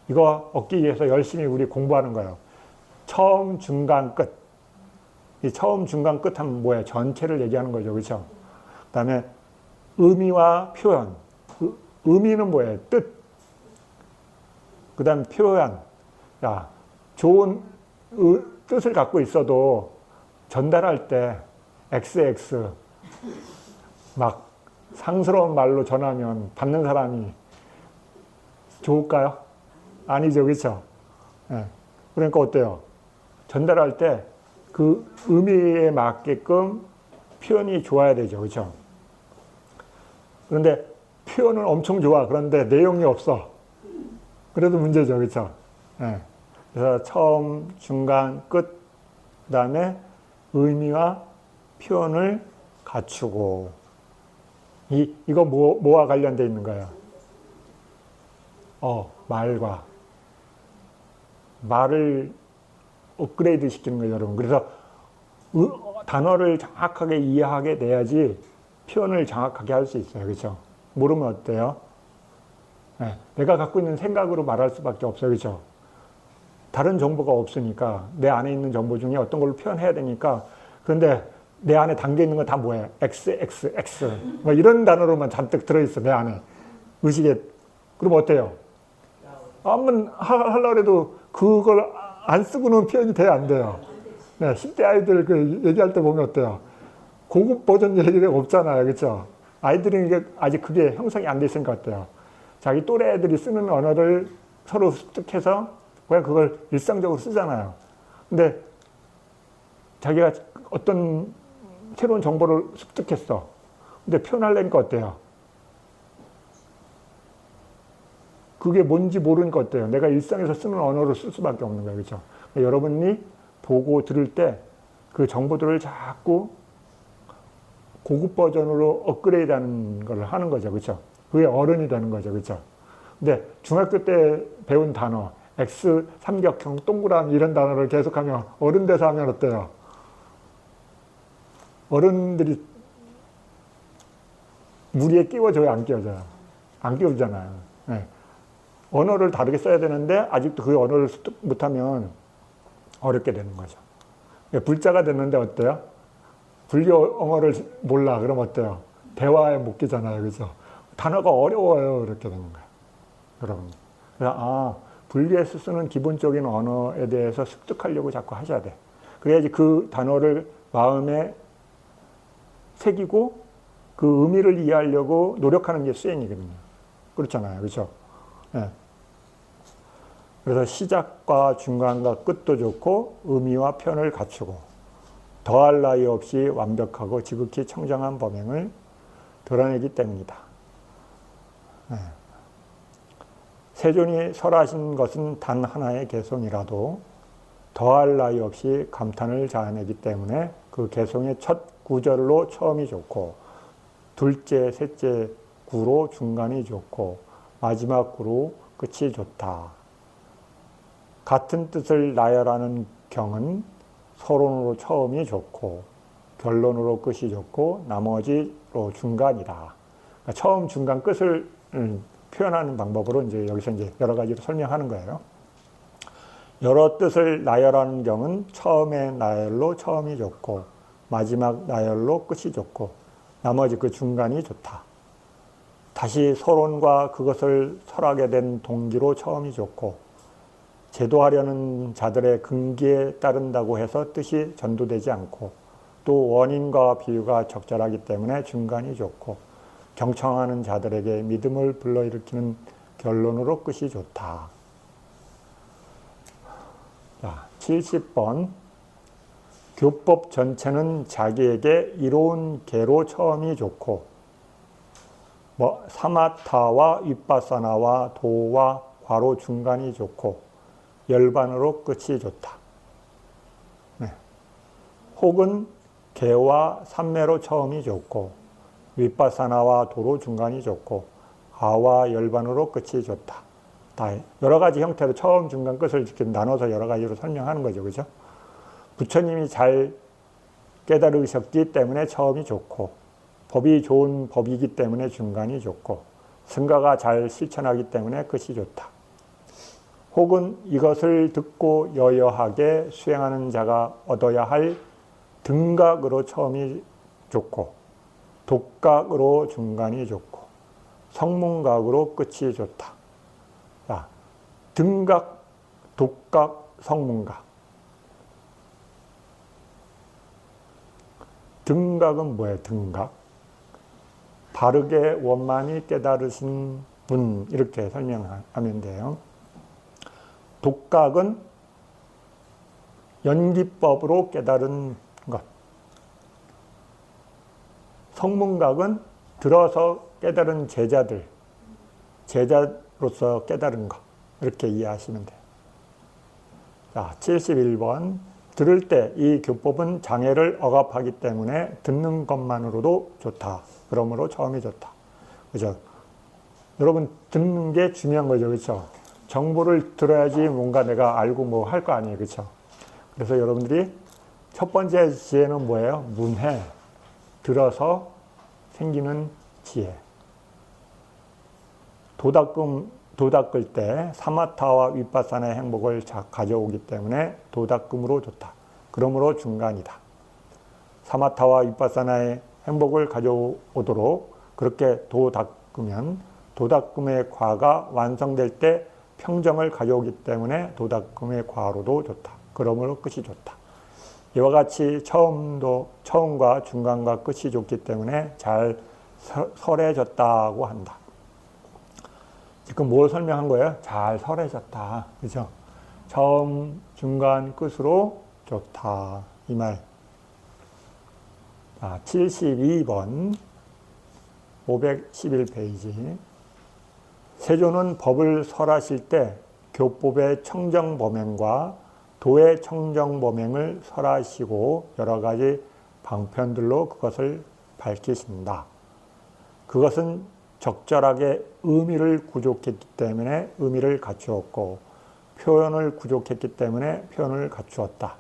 Speaker 2: 이거 얻기 위해서 열심히 우리 공부하는 거예요. 처음, 중간, 끝. 이 처음, 중간, 끝 하면 뭐예요? 전체를 얘기하는 거죠. 그렇죠? 그 다음에 의미와 표현. 의미는 뭐예요? 뜻. 그 다음 표현. 야, 좋은 뜻을 갖고 있어도 전달할 때 XX 막 상스러운 말로 전하면 받는 사람이 좋을까요? 아니죠. 그렇죠? 네. 그러니까 어때요? 전달할 때 그 의미에 맞게끔 표현이 좋아야 되죠. 그렇죠? 그런데 표현은 엄청 좋아. 그런데 내용이 없어. 그래도 문제죠. 그렇죠? 네. 그래서 처음, 중간, 끝, 그 다음에 의미와 표현을 갖추고, 이거 뭐와 관련되어 있는 거예요? 말과. 말을 업그레이드 시키는 거예요, 여러분. 그래서 단어를 정확하게 이해하게 돼야지 표현을 정확하게 할 수 있어요. 그렇죠? 모르면 어때요? 네. 내가 갖고 있는 생각으로 말할 수밖에 없어요. 그렇죠? 다른 정보가 없으니까 내 안에 있는 정보 중에 어떤 걸로 표현해야 되니까. 그런데 내 안에 담겨 있는 건 다 뭐예요? X. 뭐 이런 단어로만 잔뜩 들어있어, 내 안에. 의식에. 그럼 어때요? 한번 하려고 해도 그걸 안 쓰고는 표현이 돼야 안 돼요. 네, 10대 아이들 그 얘기할 때 보면 어때요? 고급 버전 얘기가 없잖아요. 그렇죠? 아이들은 이게 아직 그게 형성이 안 돼 있으니까 어때요? 자기 또래 애들이 쓰는 언어를 서로 습득해서 그냥 그걸 일상적으로 쓰잖아요. 근데 자기가 어떤 새로운 정보를 습득했어. 근데 표현하려니까 어때요? 그게 뭔지 모르니까 어때요? 내가 일상에서 쓰는 언어를 쓸 수밖에 없는 거예요. 그렇죠? 여러분이 보고 들을 때 그 정보들을 자꾸 고급 버전으로 업그레이드하는 걸 하는 거죠. 그렇죠? 그게 어른이 되는 거죠. 그렇죠? 근데 중학교 때 배운 단어, X, 삼각형, 동그라미 이런 단어를 계속하면 어른 돼서 하면 어때요? 어른들이 무리에 끼워줘요? 안 끼워줘요? 안 끼워주잖아요. 네. 언어를 다르게 써야 되는데 아직도 그 언어를 습득 못하면 어렵게 되는 거죠. 불자가 됐는데 어때요? 불교 언어를 몰라. 그럼 어때요? 대화에 못 끼잖아요. 그죠? 단어가 어려워요. 이렇게 되는 거예요. 여러분. 그래서 불교에서 쓰는 기본적인 언어에 대해서 습득하려고 자꾸 하셔야 돼. 그래야지 그 단어를 마음에 새기고 그 의미를 이해하려고 노력하는 게 수행이거든요. 그렇잖아요. 그렇죠? 네. 그래서 시작과 중간과 끝도 좋고 의미와 표현을 갖추고 더할 나위 없이 완벽하고 지극히 청정한 범행을 드러내기 때문이다. 네. 세존이 설하신 것은 단 하나의 개송이라도 더할 나위 없이 감탄을 자아내기 때문에 그 개송의 첫 구절로 처음이 좋고 둘째, 셋째 구로 중간이 좋고 마지막 구로 끝이 좋다. 같은 뜻을 나열하는 경은 서론으로 처음이 좋고 결론으로 끝이 좋고 나머지로 중간이다. 그러니까 처음, 중간, 끝을 표현하는 방법으로 이제 여기서 이제 여러 가지로 설명하는 거예요. 여러 뜻을 나열하는 경은 처음의 나열로 처음이 좋고 마지막 나열로 끝이 좋고 나머지 그 중간이 좋다. 다시 서론과 그것을 설하게 된 동기로 처음이 좋고 제도하려는 자들의 근기에 따른다고 해서 뜻이 전도되지 않고 또 원인과 비유가 적절하기 때문에 중간이 좋고 경청하는 자들에게 믿음을 불러일으키는 결론으로 끝이 좋다. 자, 70번. 교법 전체는 자기에게 이로운 계로 처음이 좋고 사마타와 윗바사나와 도와 과로 중간이 좋고 열반으로 끝이 좋다. 네. 혹은 개와 삼매로 처음이 좋고 윗바사나와 도로 중간이 좋고 아와 열반으로 끝이 좋다. 다 여러 가지 형태로 처음, 중간, 끝을 이렇게 나눠서 여러 가지로 설명하는 거죠. 그죠? 부처님이 잘 깨달으셨기 때문에 처음이 좋고 법이 좋은 법이기 때문에 중간이 좋고 승가가 잘 실천하기 때문에 끝이 좋다. 혹은 이것을 듣고 여여하게 수행하는 자가 얻어야 할 등각으로 처음이 좋고 독각으로 중간이 좋고 성문각으로 끝이 좋다. 자, 등각, 독각, 성문각. 등각은 뭐예요? 등각. 바르게 원만히 깨달으신 분, 이렇게 설명하면 돼요. 독각은 연기법으로 깨달은 것. 성문각은 들어서 깨달은 제자들, 제자로서 깨달은 것. 이렇게 이해하시면 돼요. 자, 71번. 들을 때 이 교법은 장애를 억압하기 때문에 듣는 것만으로도 좋다. 그러므로 처음이 좋다. 그죠? 여러분, 듣는 게 중요한 거죠. 그렇죠? 정보를 들어야지 뭔가 내가 알고 뭐 할 거 아니에요. 그렇죠? 그래서 여러분들이 첫 번째 지혜는 뭐예요? 문해. 들어서 생기는 지혜. 도닦을 때 사마타와 윗바사나의 행복을 가져오기 때문에 도닦음으로 좋다. 그러므로 중간이다. 사마타와 윗바사나의 행복을 가져오도록 그렇게 도닦으면 도닦음의 과가 완성될 때 평정을 가져오기 때문에 도닦음의 과로도 좋다. 그러므로 끝이 좋다. 이와 같이 처음과 중간과 끝이 좋기 때문에 잘 설해졌다고 한다. 지금 뭘 설명한 거예요? 잘 설해졌다. 그죠? 처음, 중간, 끝으로 좋다. 이 말. 자, 72번, 511페이지. 세존은 법을 설하실 때 교법의 청정범행과 도의 청정범행을 설하시고 여러 가지 방편들로 그것을 밝히신다. 그것은 적절하게 의미를 구족했기 때문에 의미를 갖추었고 표현을 구족했기 때문에 표현을 갖추었다.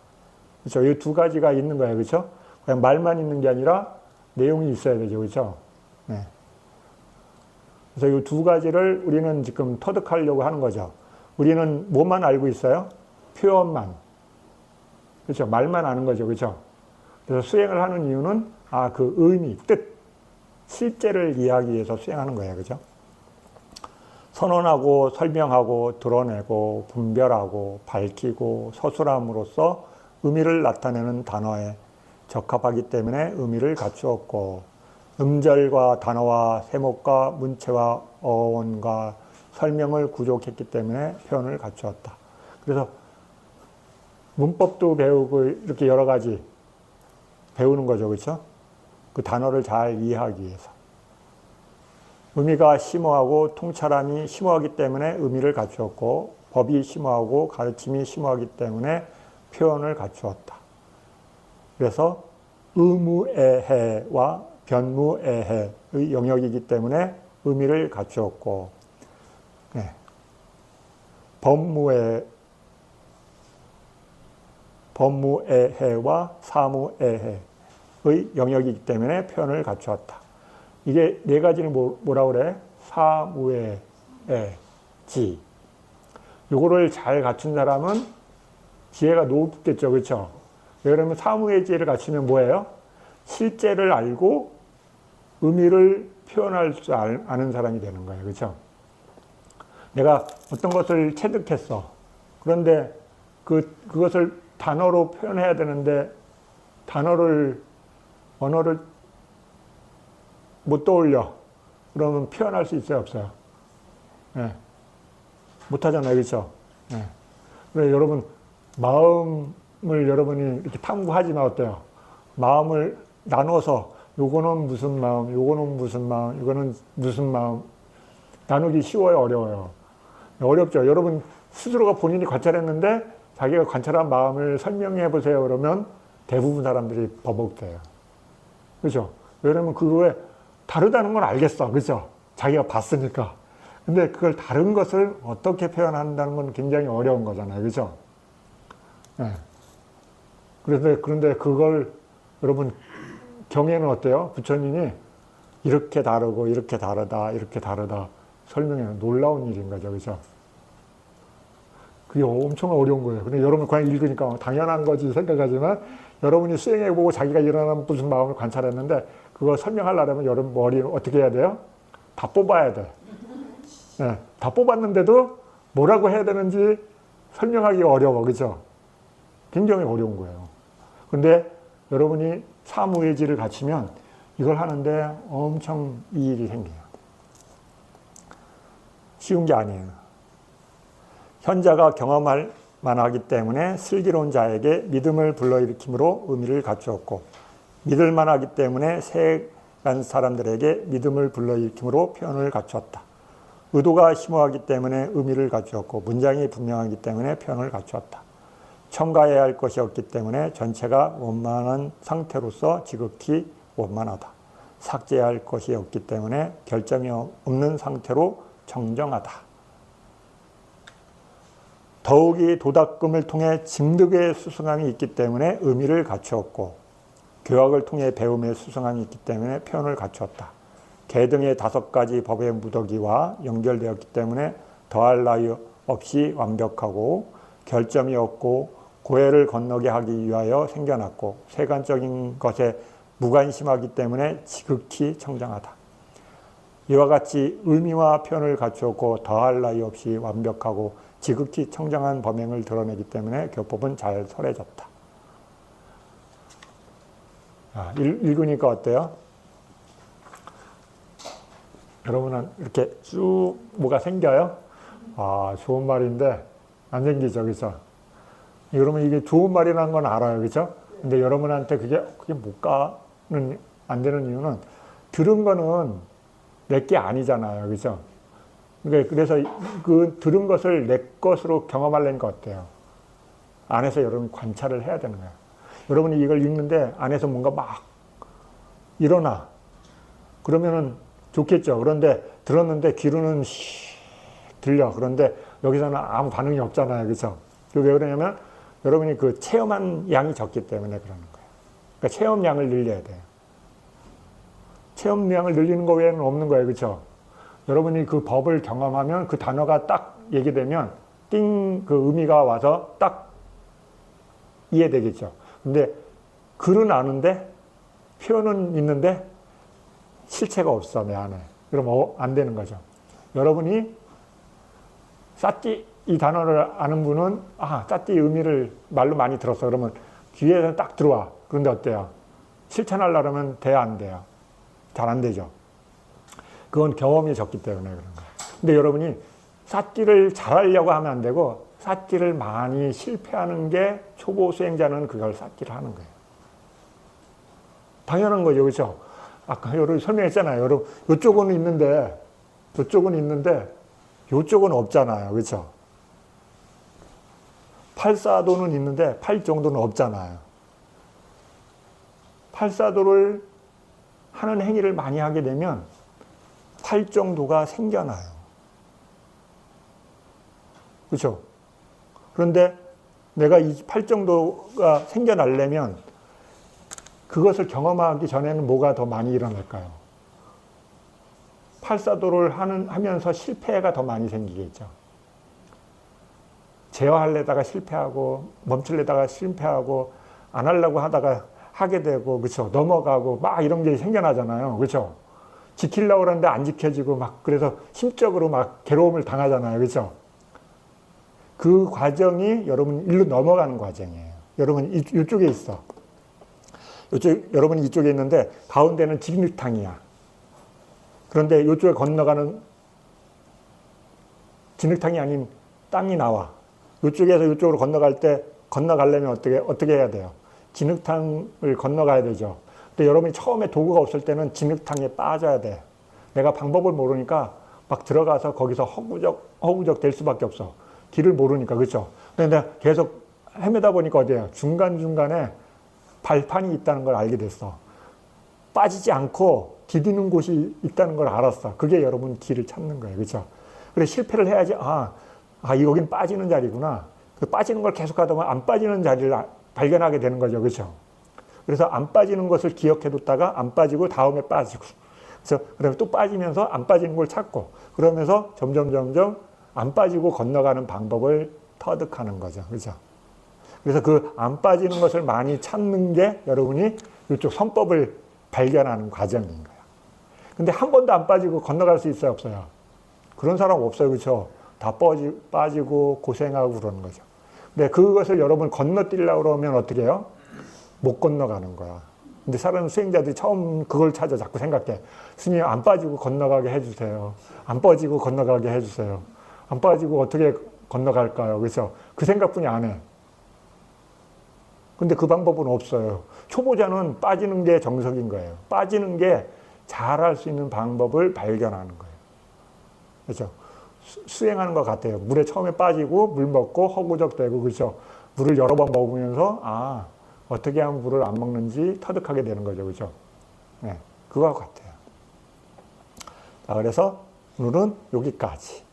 Speaker 2: 그렇죠? 이 두 가지가 있는 거예요. 그렇죠? 그냥 말만 있는 게 아니라 내용이 있어야 되죠. 그렇죠? 네. 그래서 이 두 가지를 우리는 지금 터득하려고 하는 거죠. 우리는 뭐만 알고 있어요? 표현만. 그렇죠? 말만 아는 거죠. 그렇죠? 그래서 수행을 하는 이유는 그 의미, 뜻, 실제를 이해하기 위해서 수행하는 거예요. 그죠? 선언하고 설명하고 드러내고 분별하고 밝히고 서술함으로써 의미를 나타내는 단어에 적합하기 때문에 의미를 갖추었고 음절과 단어와 세목과 문체와 어원과 설명을 부족했기 때문에 표현을 갖추었다. 그래서 문법도 배우고 이렇게 여러 가지 배우는 거죠. 그렇죠? 그 단어를 잘 이해하기 위해서. 의미가 심오하고 통찰함이 심오하기 때문에 의미를 갖추었고 법이 심오하고 가르침이 심오하기 때문에 표현을 갖추었다. 그래서 의무애해와 변무애해의 영역이기 때문에 의미를 갖추었고 네. 법무애해와 사무애해의 영역이기 때문에 표현을 갖추었다. 이게 네 가지는 뭐라 그래? 사무애지. 요거를 잘 갖춘 사람은 지혜가 높겠죠. 그렇죠? 그러면 사무애지를 갖추면 뭐예요? 실제를 알고 의미를 표현할 줄 아는 사람이 되는 거예요. 그렇죠? 내가 어떤 것을 체득했어. 그런데 그것을 단어로 표현해야 되는데 언어를 못 떠올려. 그러면 표현할 수 있어요? 없어요? 네. 못 하잖아요. 그렇죠? 네. 그래서 여러분 마음을 여러분이 이렇게 탐구하지만 어때요? 마음을 나눠서 요거는 무슨 마음, 요거는 무슨 마음, 이거는 무슨 마음 나누기 쉬워요? 어려워요? 어렵죠. 여러분 스스로가 본인이 관찰했는데 자기가 관찰한 마음을 설명해 보세요. 그러면 대부분 사람들이 버벅대요. 그렇죠? 왜냐면 그거에 다르다는 건 알겠어. 그렇죠? 자기가 봤으니까. 근데 그걸 다른 것을 어떻게 표현한다는 건 굉장히 어려운 거잖아요. 그렇죠? 네. 그런데 그걸 여러분 경에는 어때요? 부처님이 이렇게 다르고 이렇게 다르다 이렇게 다르다 설명해요. 놀라운 일인 거죠. 그렇죠? 그게 엄청 어려운 거예요. 근데 여러분 그냥 읽으니까 당연한 거지 생각하지만 여러분이 수행해보고 자기가 일어나는 무슨 마음을 관찰했는데 그거 설명하려면 여러분 머리를 어떻게 해야 돼요? 다 뽑아야 돼. 네, 다 뽑았는데도 뭐라고 해야 되는지 설명하기가 어려워. 그렇죠? 굉장히 어려운 거예요. 근데 여러분이 사무예지를 갖추면 이걸 하는데 엄청 이익이 생겨요. 쉬운 게 아니에요. 현자가 경험할 만하기 때문에 슬기로운 자에게 믿음을 불러일으킴으로 의미를 갖추었고 믿을 만하기 때문에 세간 사람들에게 믿음을 불러일으킴으로 표현을 갖추었다. 의도가 심오하기 때문에 의미를 갖추었고 문장이 분명하기 때문에 표현을 갖추었다. 첨가해야 할 것이 없기 때문에 전체가 원만한 상태로서 지극히 원만하다. 삭제해야 할 것이 없기 때문에 결점이 없는 상태로 정정하다. 더욱이 도닦음을 통해 증득의 수승함이 있기 때문에 의미를 갖추었고 교학을 통해 배움의 수승함이 있기 때문에 표현을 갖추었다. 개 등의 5가지 법의 무더기와 연결되었기 때문에 더할 나위 없이 완벽하고 결점이 없고 고해를 건너게 하기 위하여 생겨났고 세간적인 것에 무관심하기 때문에 지극히 청정하다. 이와 같이 의미와 표현을 갖추었고 더할 나위 없이 완벽하고 지극히 청정한 범행을 드러내기 때문에 교법은 잘 설해졌다. 읽으니까 어때요? 여러분은 이렇게 쭉 뭐가 생겨요? 아, 좋은 말인데 안 생기죠, 그렇죠? 여러분 이게 좋은 말이라는 건 알아요, 그렇죠? 근데 여러분한테 그게 못 가는 안 되는 이유는 들은 거는 내게 아니잖아요, 그렇죠? 그래서 그 들은 것을 내 것으로 경험하려니까 어때요? 안에서 여러분이 관찰을 해야 되는 거예요. 여러분이 이걸 읽는데 안에서 뭔가 막 일어나. 그러면은 좋겠죠. 그런데 들었는데 귀로는 들려. 그런데 여기서는 아무 반응이 없잖아요. 그렇죠? 왜 그러냐면 여러분이 그 체험한 양이 적기 때문에 그러는 거예요. 그러니까 체험량을 늘려야 돼요. 체험량을 늘리는 거 외에는 없는 거예요. 그렇죠? 여러분이 그 법을 경험하면 그 단어가 딱 얘기되면 띵 그 의미가 와서 딱 이해되겠죠. 근데 글은 아는데 표현은 있는데 실체가 없어 내 안에. 그럼 안 되는 거죠. 여러분이 싸띠 이 단어를 아는 분은 싸띠 의미를 말로 많이 들었어. 그러면 귀에서 딱 들어와. 그런데 어때요? 실천하려면 돼야 안 돼요? 잘 안 되죠. 그건 경험이 적기 때문에 그런 거예요. 근데 여러분이 쌓기를 잘하려고 하면 안 되고 쌓기를 많이 실패하는 게 초보 수행자는 그걸 쌓기를 하는 거예요. 당연한 거죠. 그렇죠? 아까 여러분 설명했잖아요. 여러분 이쪽은 있는데 이쪽은 없잖아요. 그렇죠? 팔사도는 있는데 팔 정도는 없잖아요. 팔사도를 하는 행위를 많이 하게 되면 팔 정도가 생겨나요. 그렇죠? 그런데 내가 이 팔 정도가 생겨나려면 그것을 경험하기 전에는 뭐가 더 많이 일어날까요? 팔사도를 하면서 실패가 더 많이 생기겠죠. 제어하려다가 실패하고 멈추려다가 실패하고 안 하려고 하다가 하게 되고 그렇죠. 넘어가고 막 이런 게 생겨나잖아요. 그렇죠. 지키려고 하는데 안 지켜지고 막 그래서 심적으로 막 괴로움을 당하잖아요. 그렇죠. 그 과정이 여러분 일로 넘어가는 과정이에요. 여러분 이쪽에 있어. 여러분이 이쪽에 있는데 가운데는 진흙탕이야. 그런데 이쪽에 건너가는 진흙탕이 아닌 땅이 나와. 이쪽에서 이쪽으로 건너가려면 어떻게 해야 돼요? 진흙탕을 건너가야 되죠. 근데 여러분이 처음에 도구가 없을 때는 진흙탕에 빠져야 돼. 내가 방법을 모르니까 막 들어가서 거기서 허구적 될 수밖에 없어. 길을 모르니까. 그렇죠? 근데 내가 계속 헤매다 보니까 어디에요? 중간중간에 발판이 있다는 걸 알게 됐어. 빠지지 않고 디디는 곳이 있다는 걸 알았어. 그게 여러분 길을 찾는 거예요. 그렇죠? 그래 실패를 해야지. 여긴 빠지는 자리구나. 그 빠지는 걸 계속 하다 보면 안 빠지는 자리를 발견하게 되는 거죠. 그렇죠? 그래서 안 빠지는 것을 기억해뒀다가 안 빠지고 다음에 빠지고. 그래서 그다음에 또 빠지면서 안 빠지는 걸 찾고 그러면서 점점 안 빠지고 건너가는 방법을 터득하는 거죠. 그렇죠? 그래서 그 안 빠지는 것을 많이 찾는 게 여러분이 이쪽 선법을 발견하는 과정인 거예요. 근데 한 번도 안 빠지고 건너갈 수 있어요? 없어요? 그런 사람 없어요. 그렇죠? 다 빠지고 고생하고 그러는 거죠. 근데 그것을 여러분 건너뛰려고 그러면 어떻게 해요? 못 건너가는 거야. 근데 사람 수행자들이 처음 그걸 찾아 자꾸 생각해. 스님 안 빠지고 건너가게 해주세요. 안 빠지고 건너가게 해주세요. 안 빠지고 어떻게 건너갈까요? 그렇죠? 그 생각뿐이 안 해. 근데 그 방법은 없어요. 초보자는 빠지는 게 정석인 거예요. 빠지는 게 잘할 수 있는 방법을 발견하는 거예요. 그렇죠? 수행하는 것 같아요. 물에 처음에 빠지고 물 먹고 허구적대고 그렇죠? 물을 여러 번 먹으면서 어떻게 하면 물을 안 먹는지 터득하게 되는 거죠. 그렇죠? 네, 그거 같아요. 자, 그래서 오늘은 여기까지.